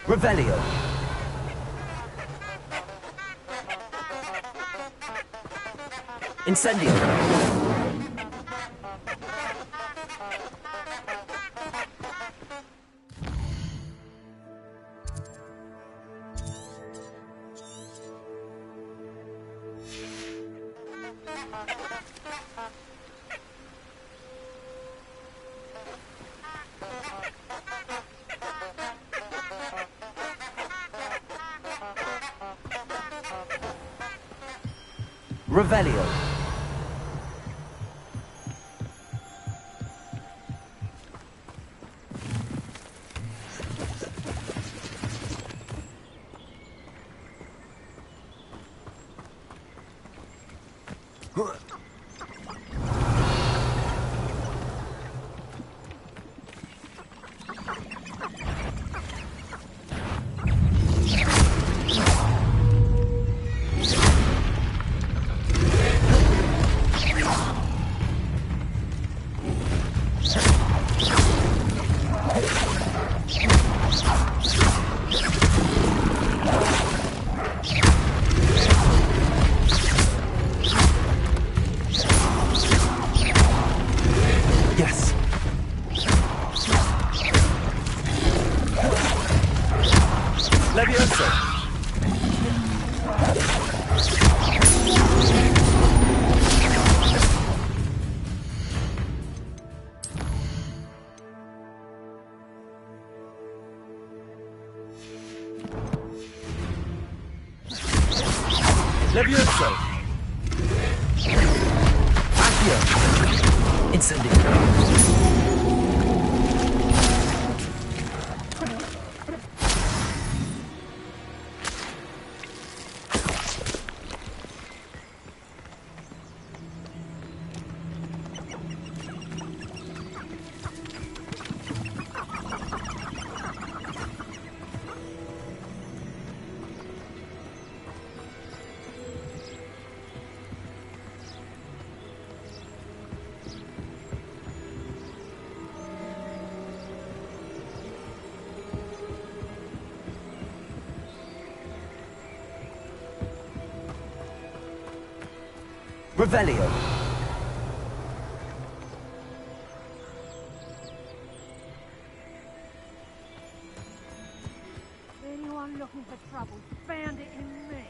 Revelio. Incendio. Revelio. Yes. Levioso. Levioso. Accio. Incendio. Revelio. Anyone looking for trouble, found it in me.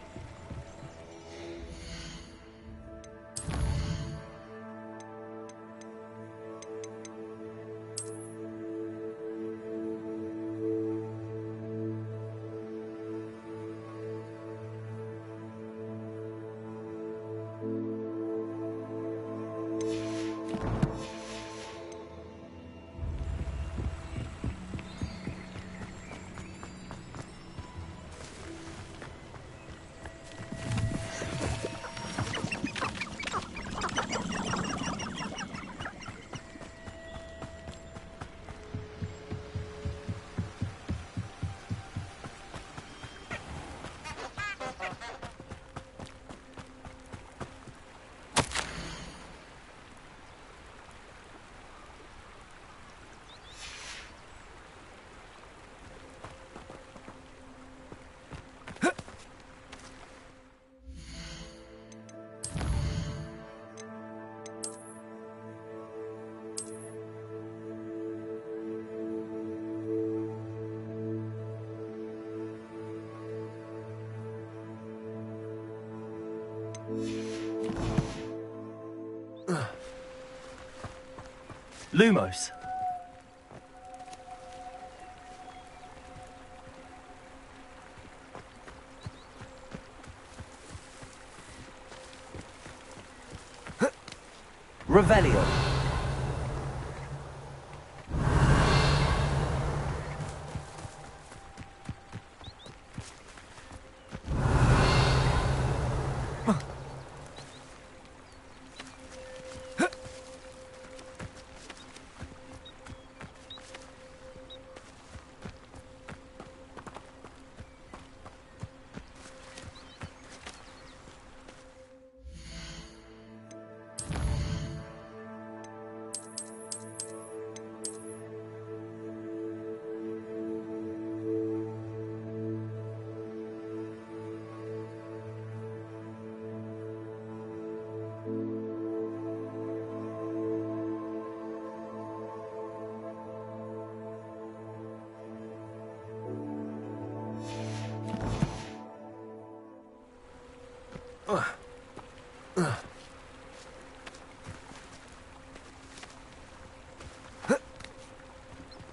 Lumos. Revelio.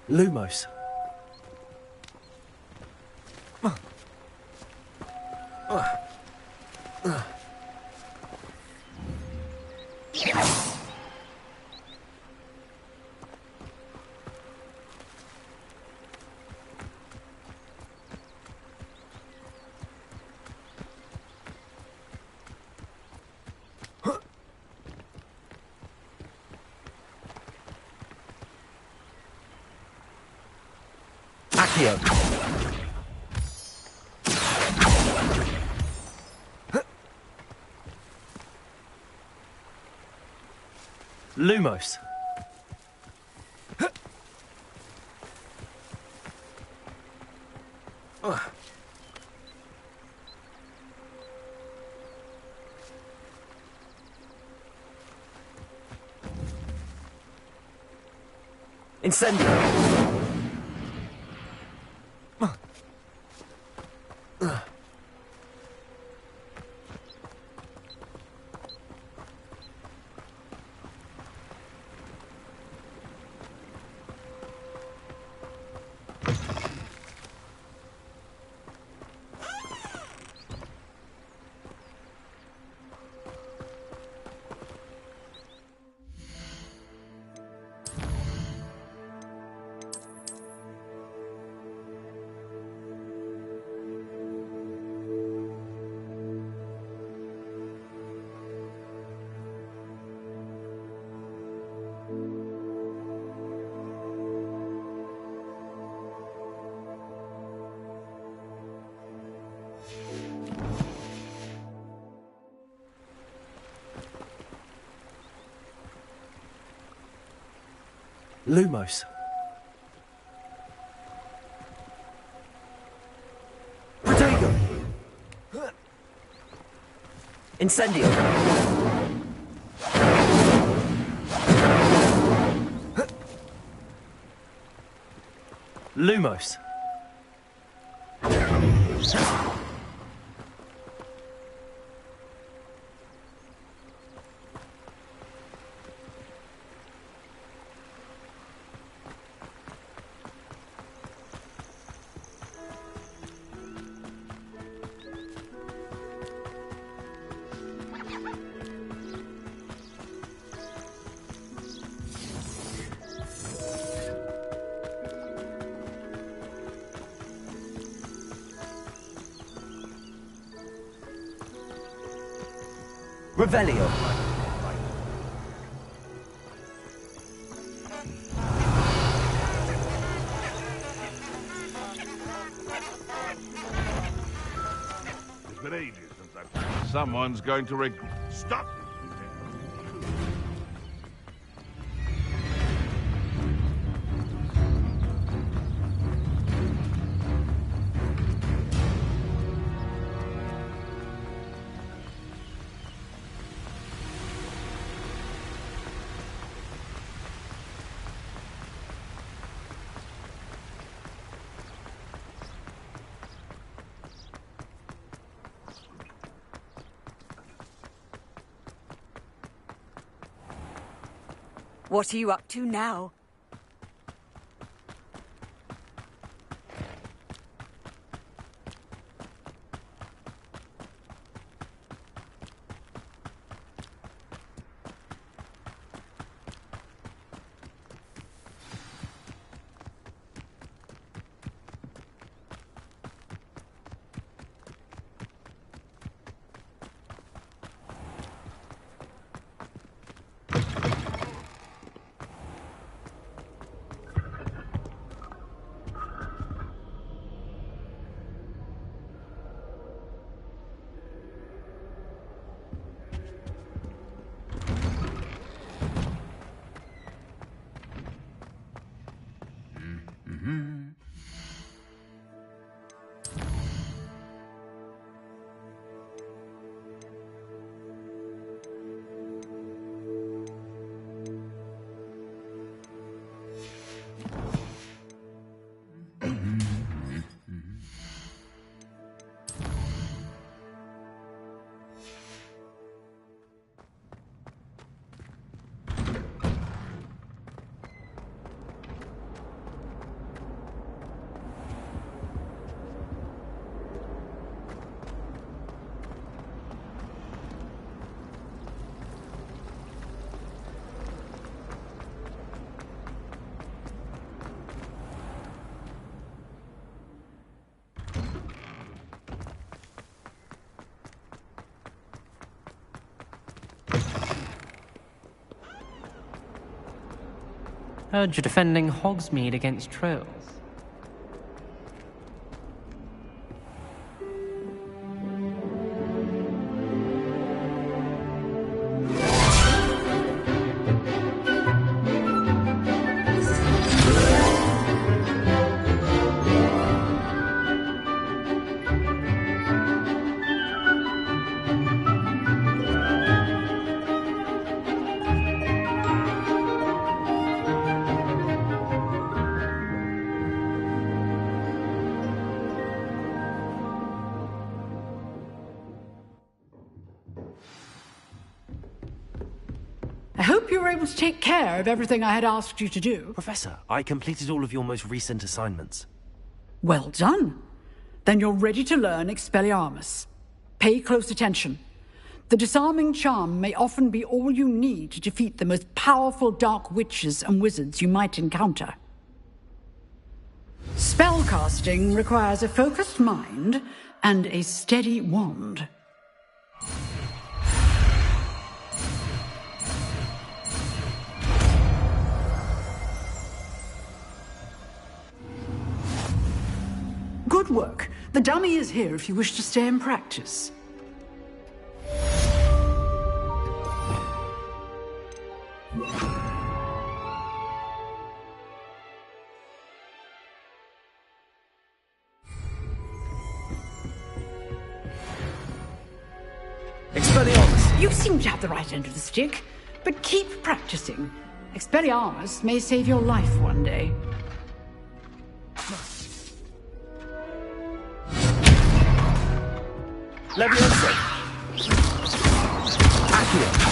Lumos. Accio. Lumos. Incendio. Lumos. Protego. Incendio. Lumos. Revelio. It's been ages since I've... Someone's going to Stop! What are you up to now? Heard you're defending Hogsmeade against trolls. I hope you were able to take care of everything I had asked you to do. Professor, I completed all of your most recent assignments. Well done. Then you're ready to learn Expelliarmus. Pay close attention. The disarming charm may often be all you need to defeat the most powerful dark witches and wizards you might encounter. Spellcasting requires a focused mind and a steady wand. Good work. The dummy is here if you wish to stay and practice. Expelliarmus! You seem to have the right end of the stick, but keep practicing. Expelliarmus may save your life one day. Leviosa! Accio!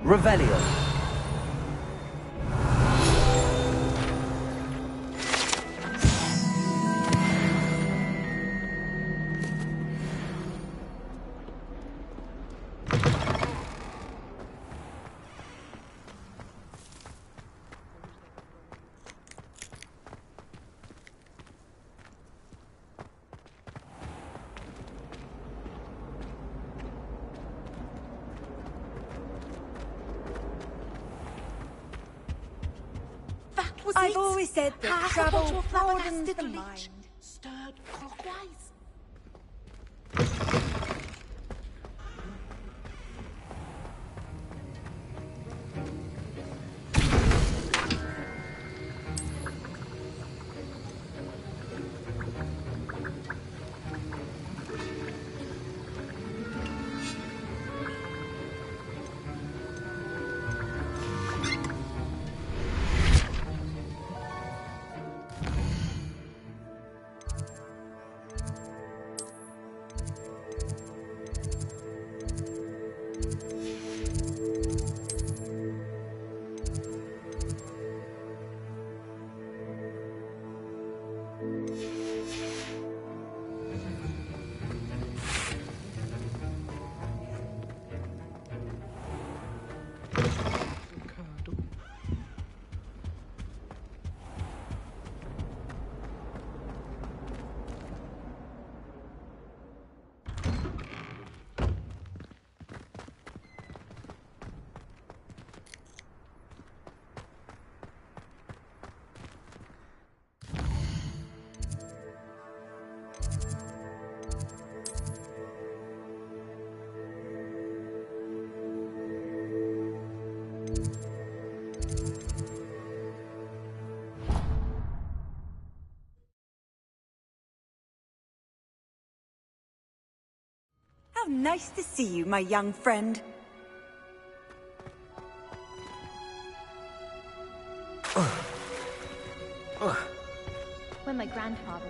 Revelio. I've always said that travel broadens the mind. Stirred clockwise. How nice to see you, my young friend. When my grandfather...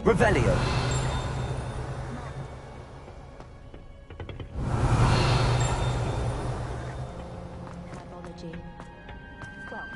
Revelio. Pathology. Well...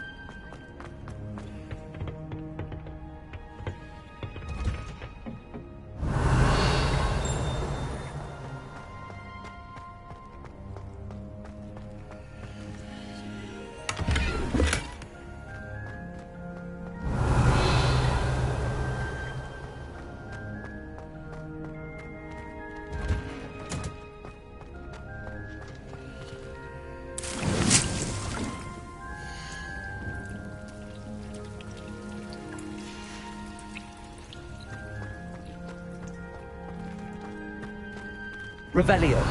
Revelio.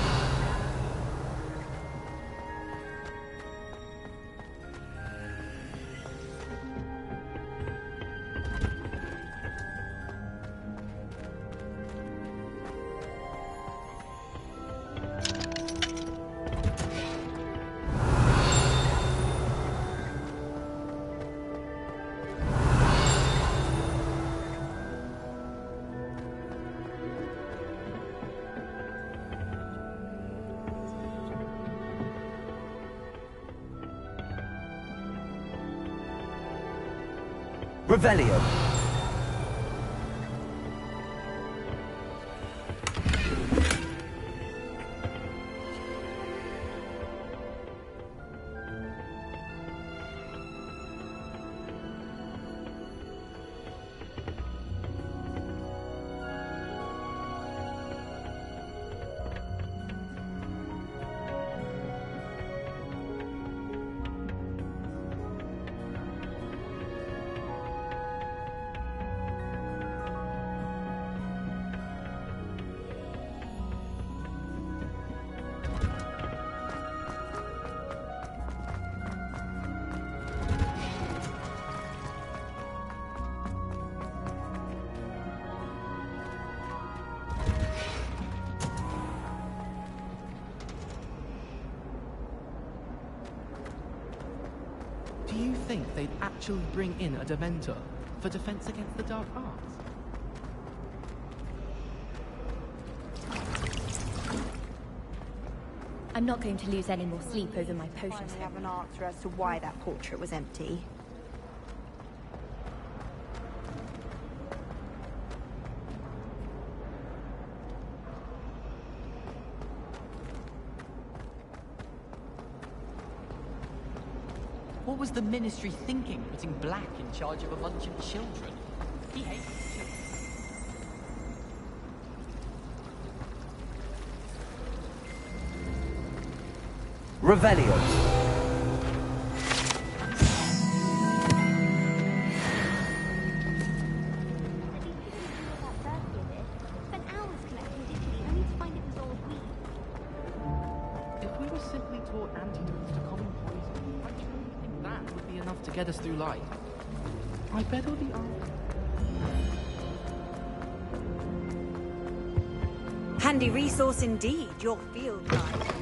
Revelio. Do you think they'd actually bring in a Dementor for defense against the dark arts? I'm not going to lose any more sleep over my potions. Finally have an answer as to why that portrait was empty. What was the Ministry thinking, putting Black in charge of a bunch of children? He hates children. Revelio. If we were simply taught antidotes to common poison, I truly think that would be enough to get us through life. I bet all the Handy resource indeed, your field guide.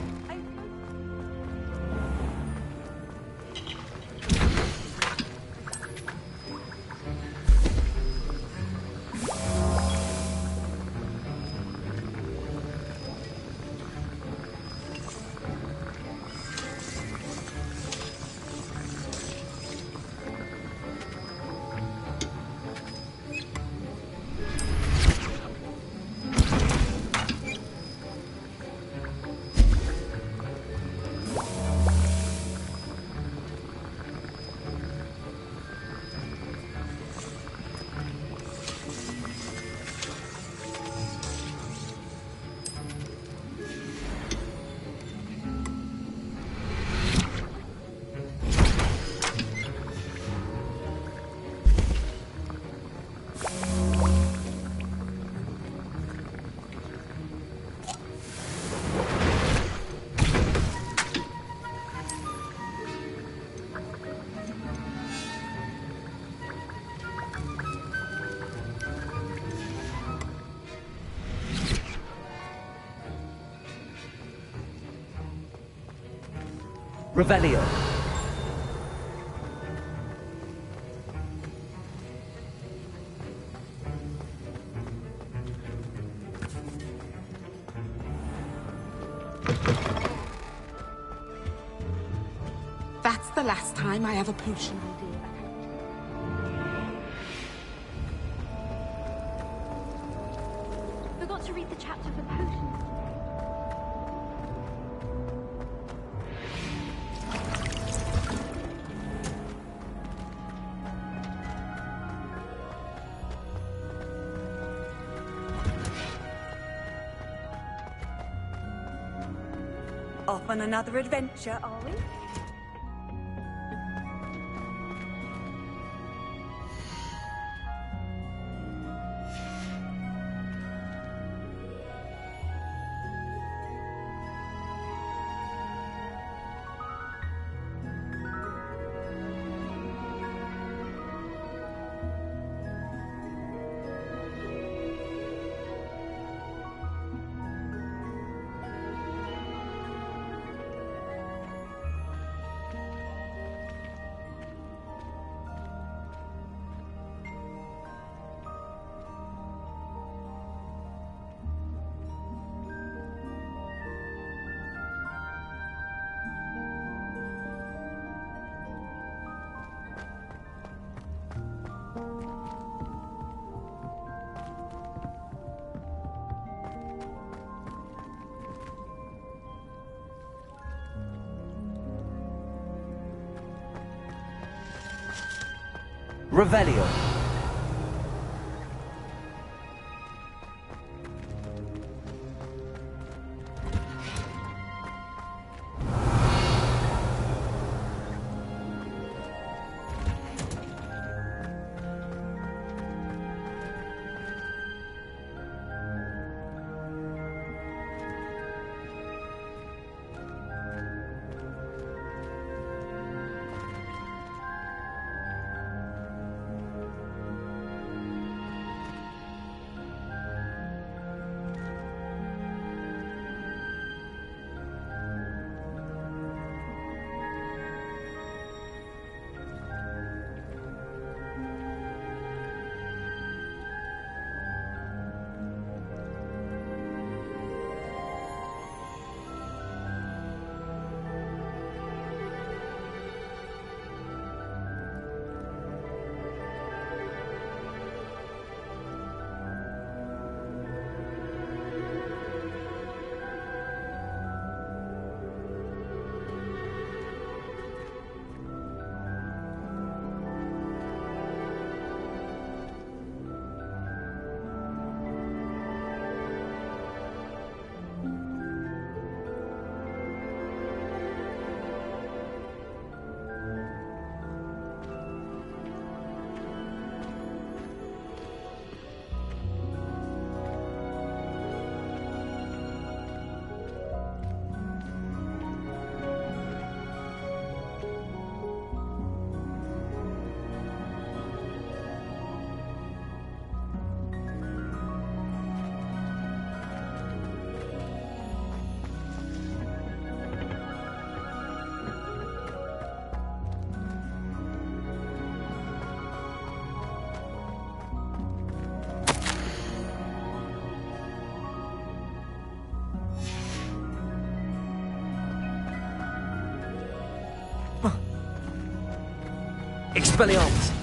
Revelio. That's the last time I have a potion. Forgot to read the chapter for potions. Off on another adventure, are we? Revelio. Expelliarmus.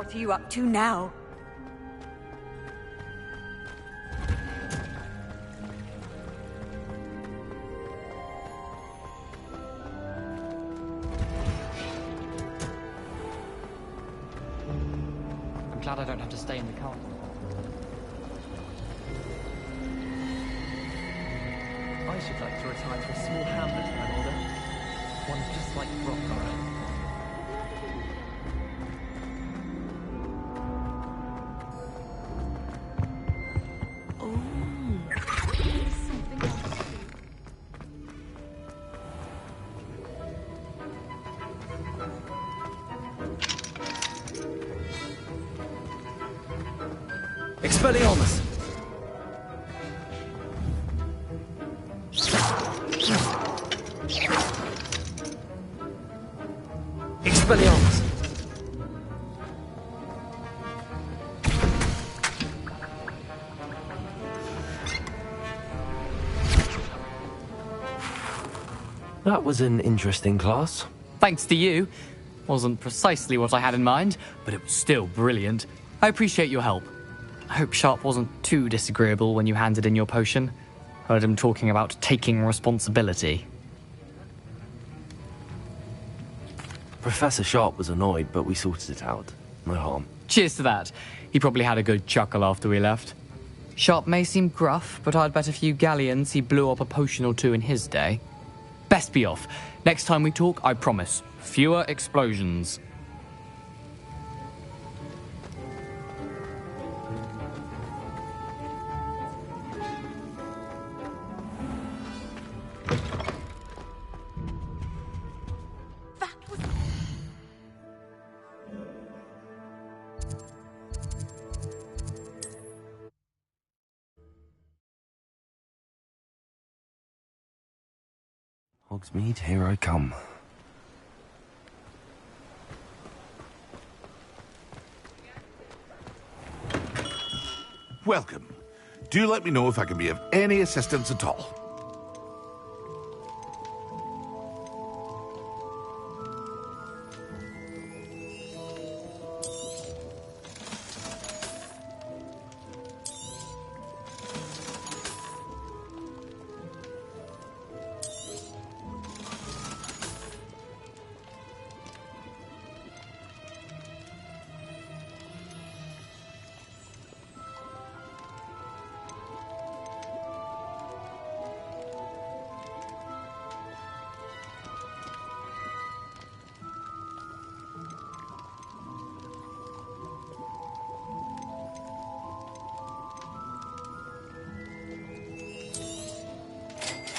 What are you up to now? I'm glad I don't have to stay in the car. I should like to retire to a small hamlet when I'm older. One just like Brockborough. Expelliarmus! Expelliarmus! That was an interesting class. Thanks to you. Wasn't precisely what I had in mind, but it was still brilliant. I appreciate your help. I hope Sharp wasn't too disagreeable when you handed in your potion. Heard him talking about taking responsibility. Professor Sharp was annoyed, but we sorted it out. No harm. Cheers to that. He probably had a good chuckle after we left. Sharp may seem gruff, but I'd bet a few galleons he blew up a potion or two in his day. Best be off. Next time we talk, I promise, fewer explosions. Hogsmeade, here I come. Welcome. Do let me know if I can be of any assistance at all.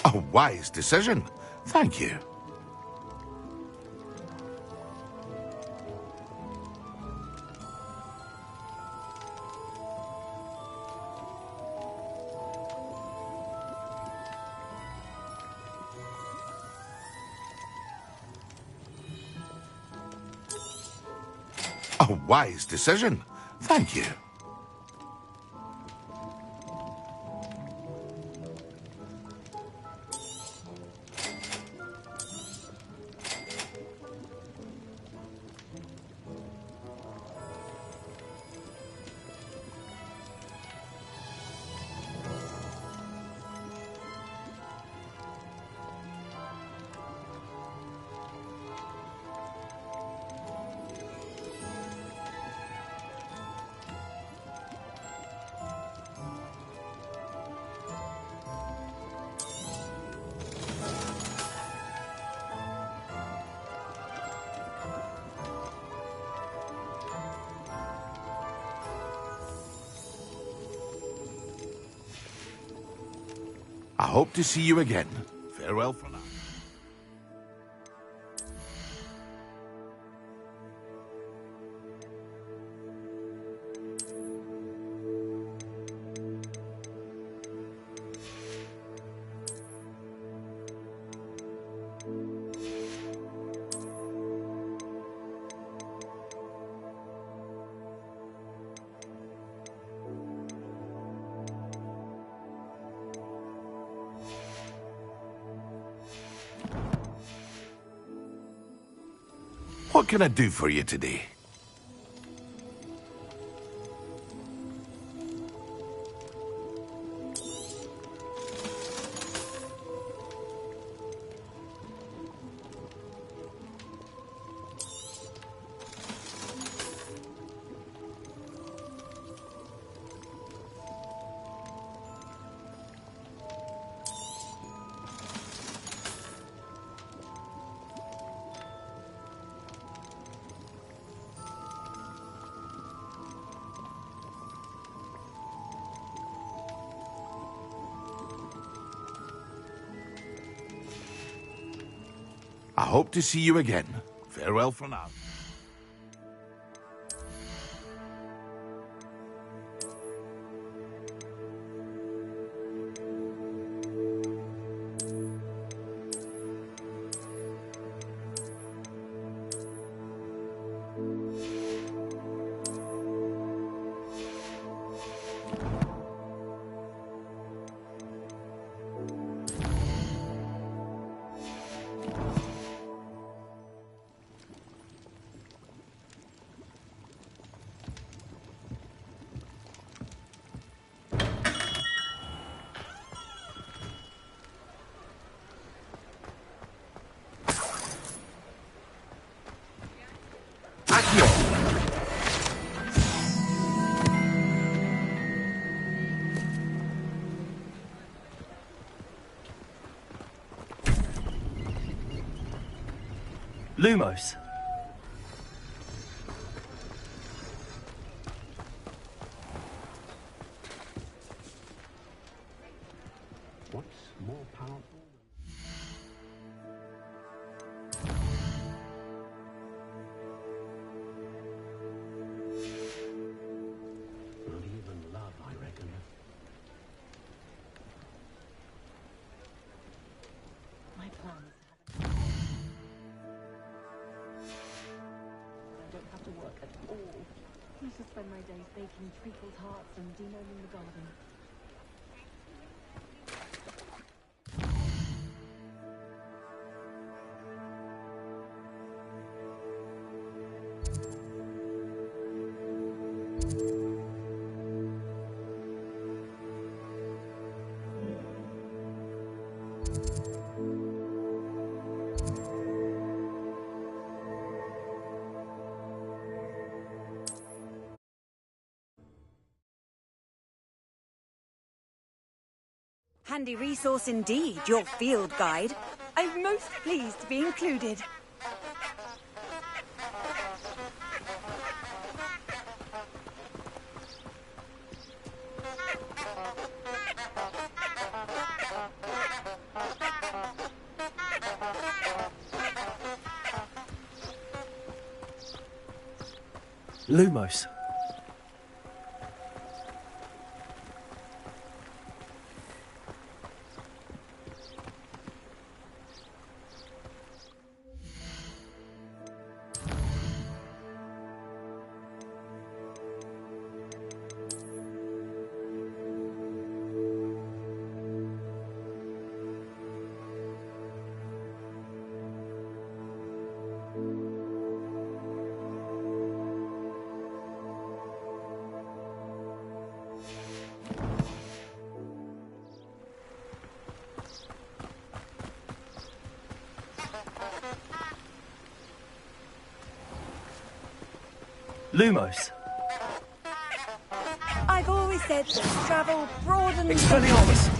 A wise decision. Thank you. A wise decision. Thank you. I hope to see you again. Farewell for now. What can I do for you today? I hope to see you again. Farewell for now. Lumos. What's more powerful? Not even love, I reckon. My plan is I don't have to work at all. I used to spend my days baking treacle tarts and denoming the garden. Handy resource indeed, your field guide. I'm most pleased to be included. Lumos. Lumos. I've always said that travel broadens... Expelliarmus!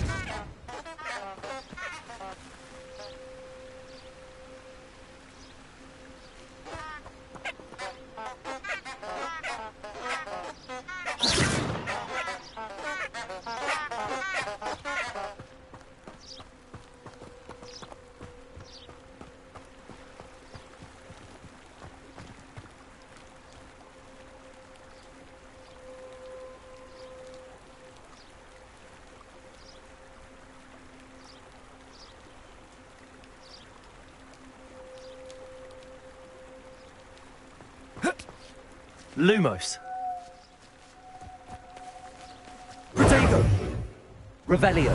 Lumos. Protego! Revelio.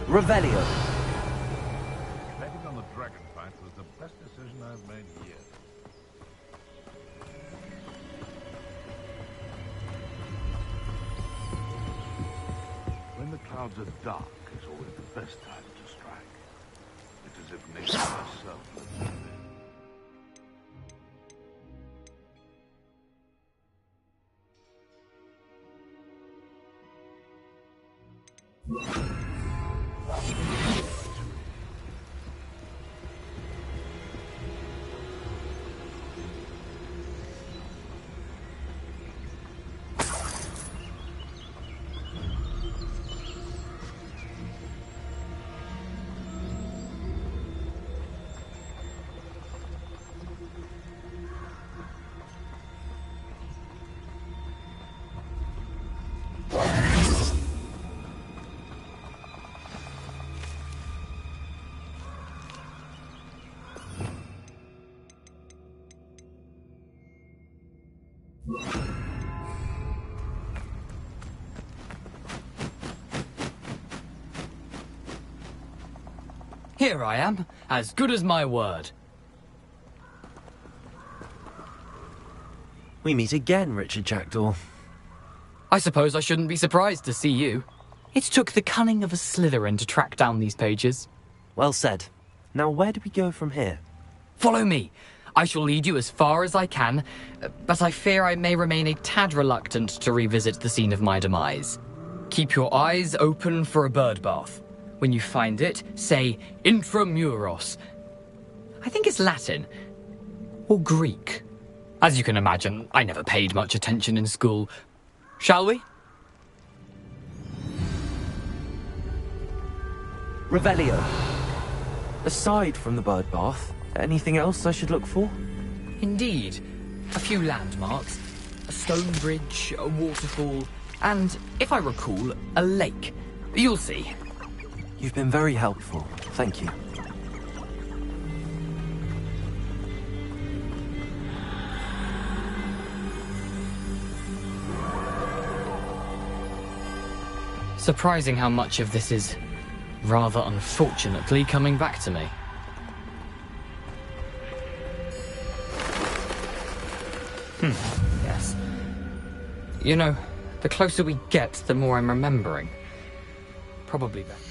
Revelio. Betting on the dragon fight was the best decision I've made yet. When the clouds are dark is always the best time to strike. It's as if nature herself would say that. Here I am, as good as my word. We meet again, Richard Jackdaw. I suppose I shouldn't be surprised to see you. It took the cunning of a Slytherin to track down these pages. Well said. Now where do we go from here? Follow me. I shall lead you as far as I can, but I fear I may remain a tad reluctant to revisit the scene of my demise. Keep your eyes open for a bird bath. When you find it, say intramuros. I think it's Latin. Or Greek. As you can imagine, I never paid much attention in school. Shall we? Revelio. Aside from the bird bath, anything else I should look for? Indeed. A few landmarks. A stone bridge, a waterfall, and, if I recall, a lake. You'll see. You've been very helpful. Thank you. Surprising how much of this is, rather unfortunately, coming back to me. Yes. You know, the closer we get, the more I'm remembering. Probably better.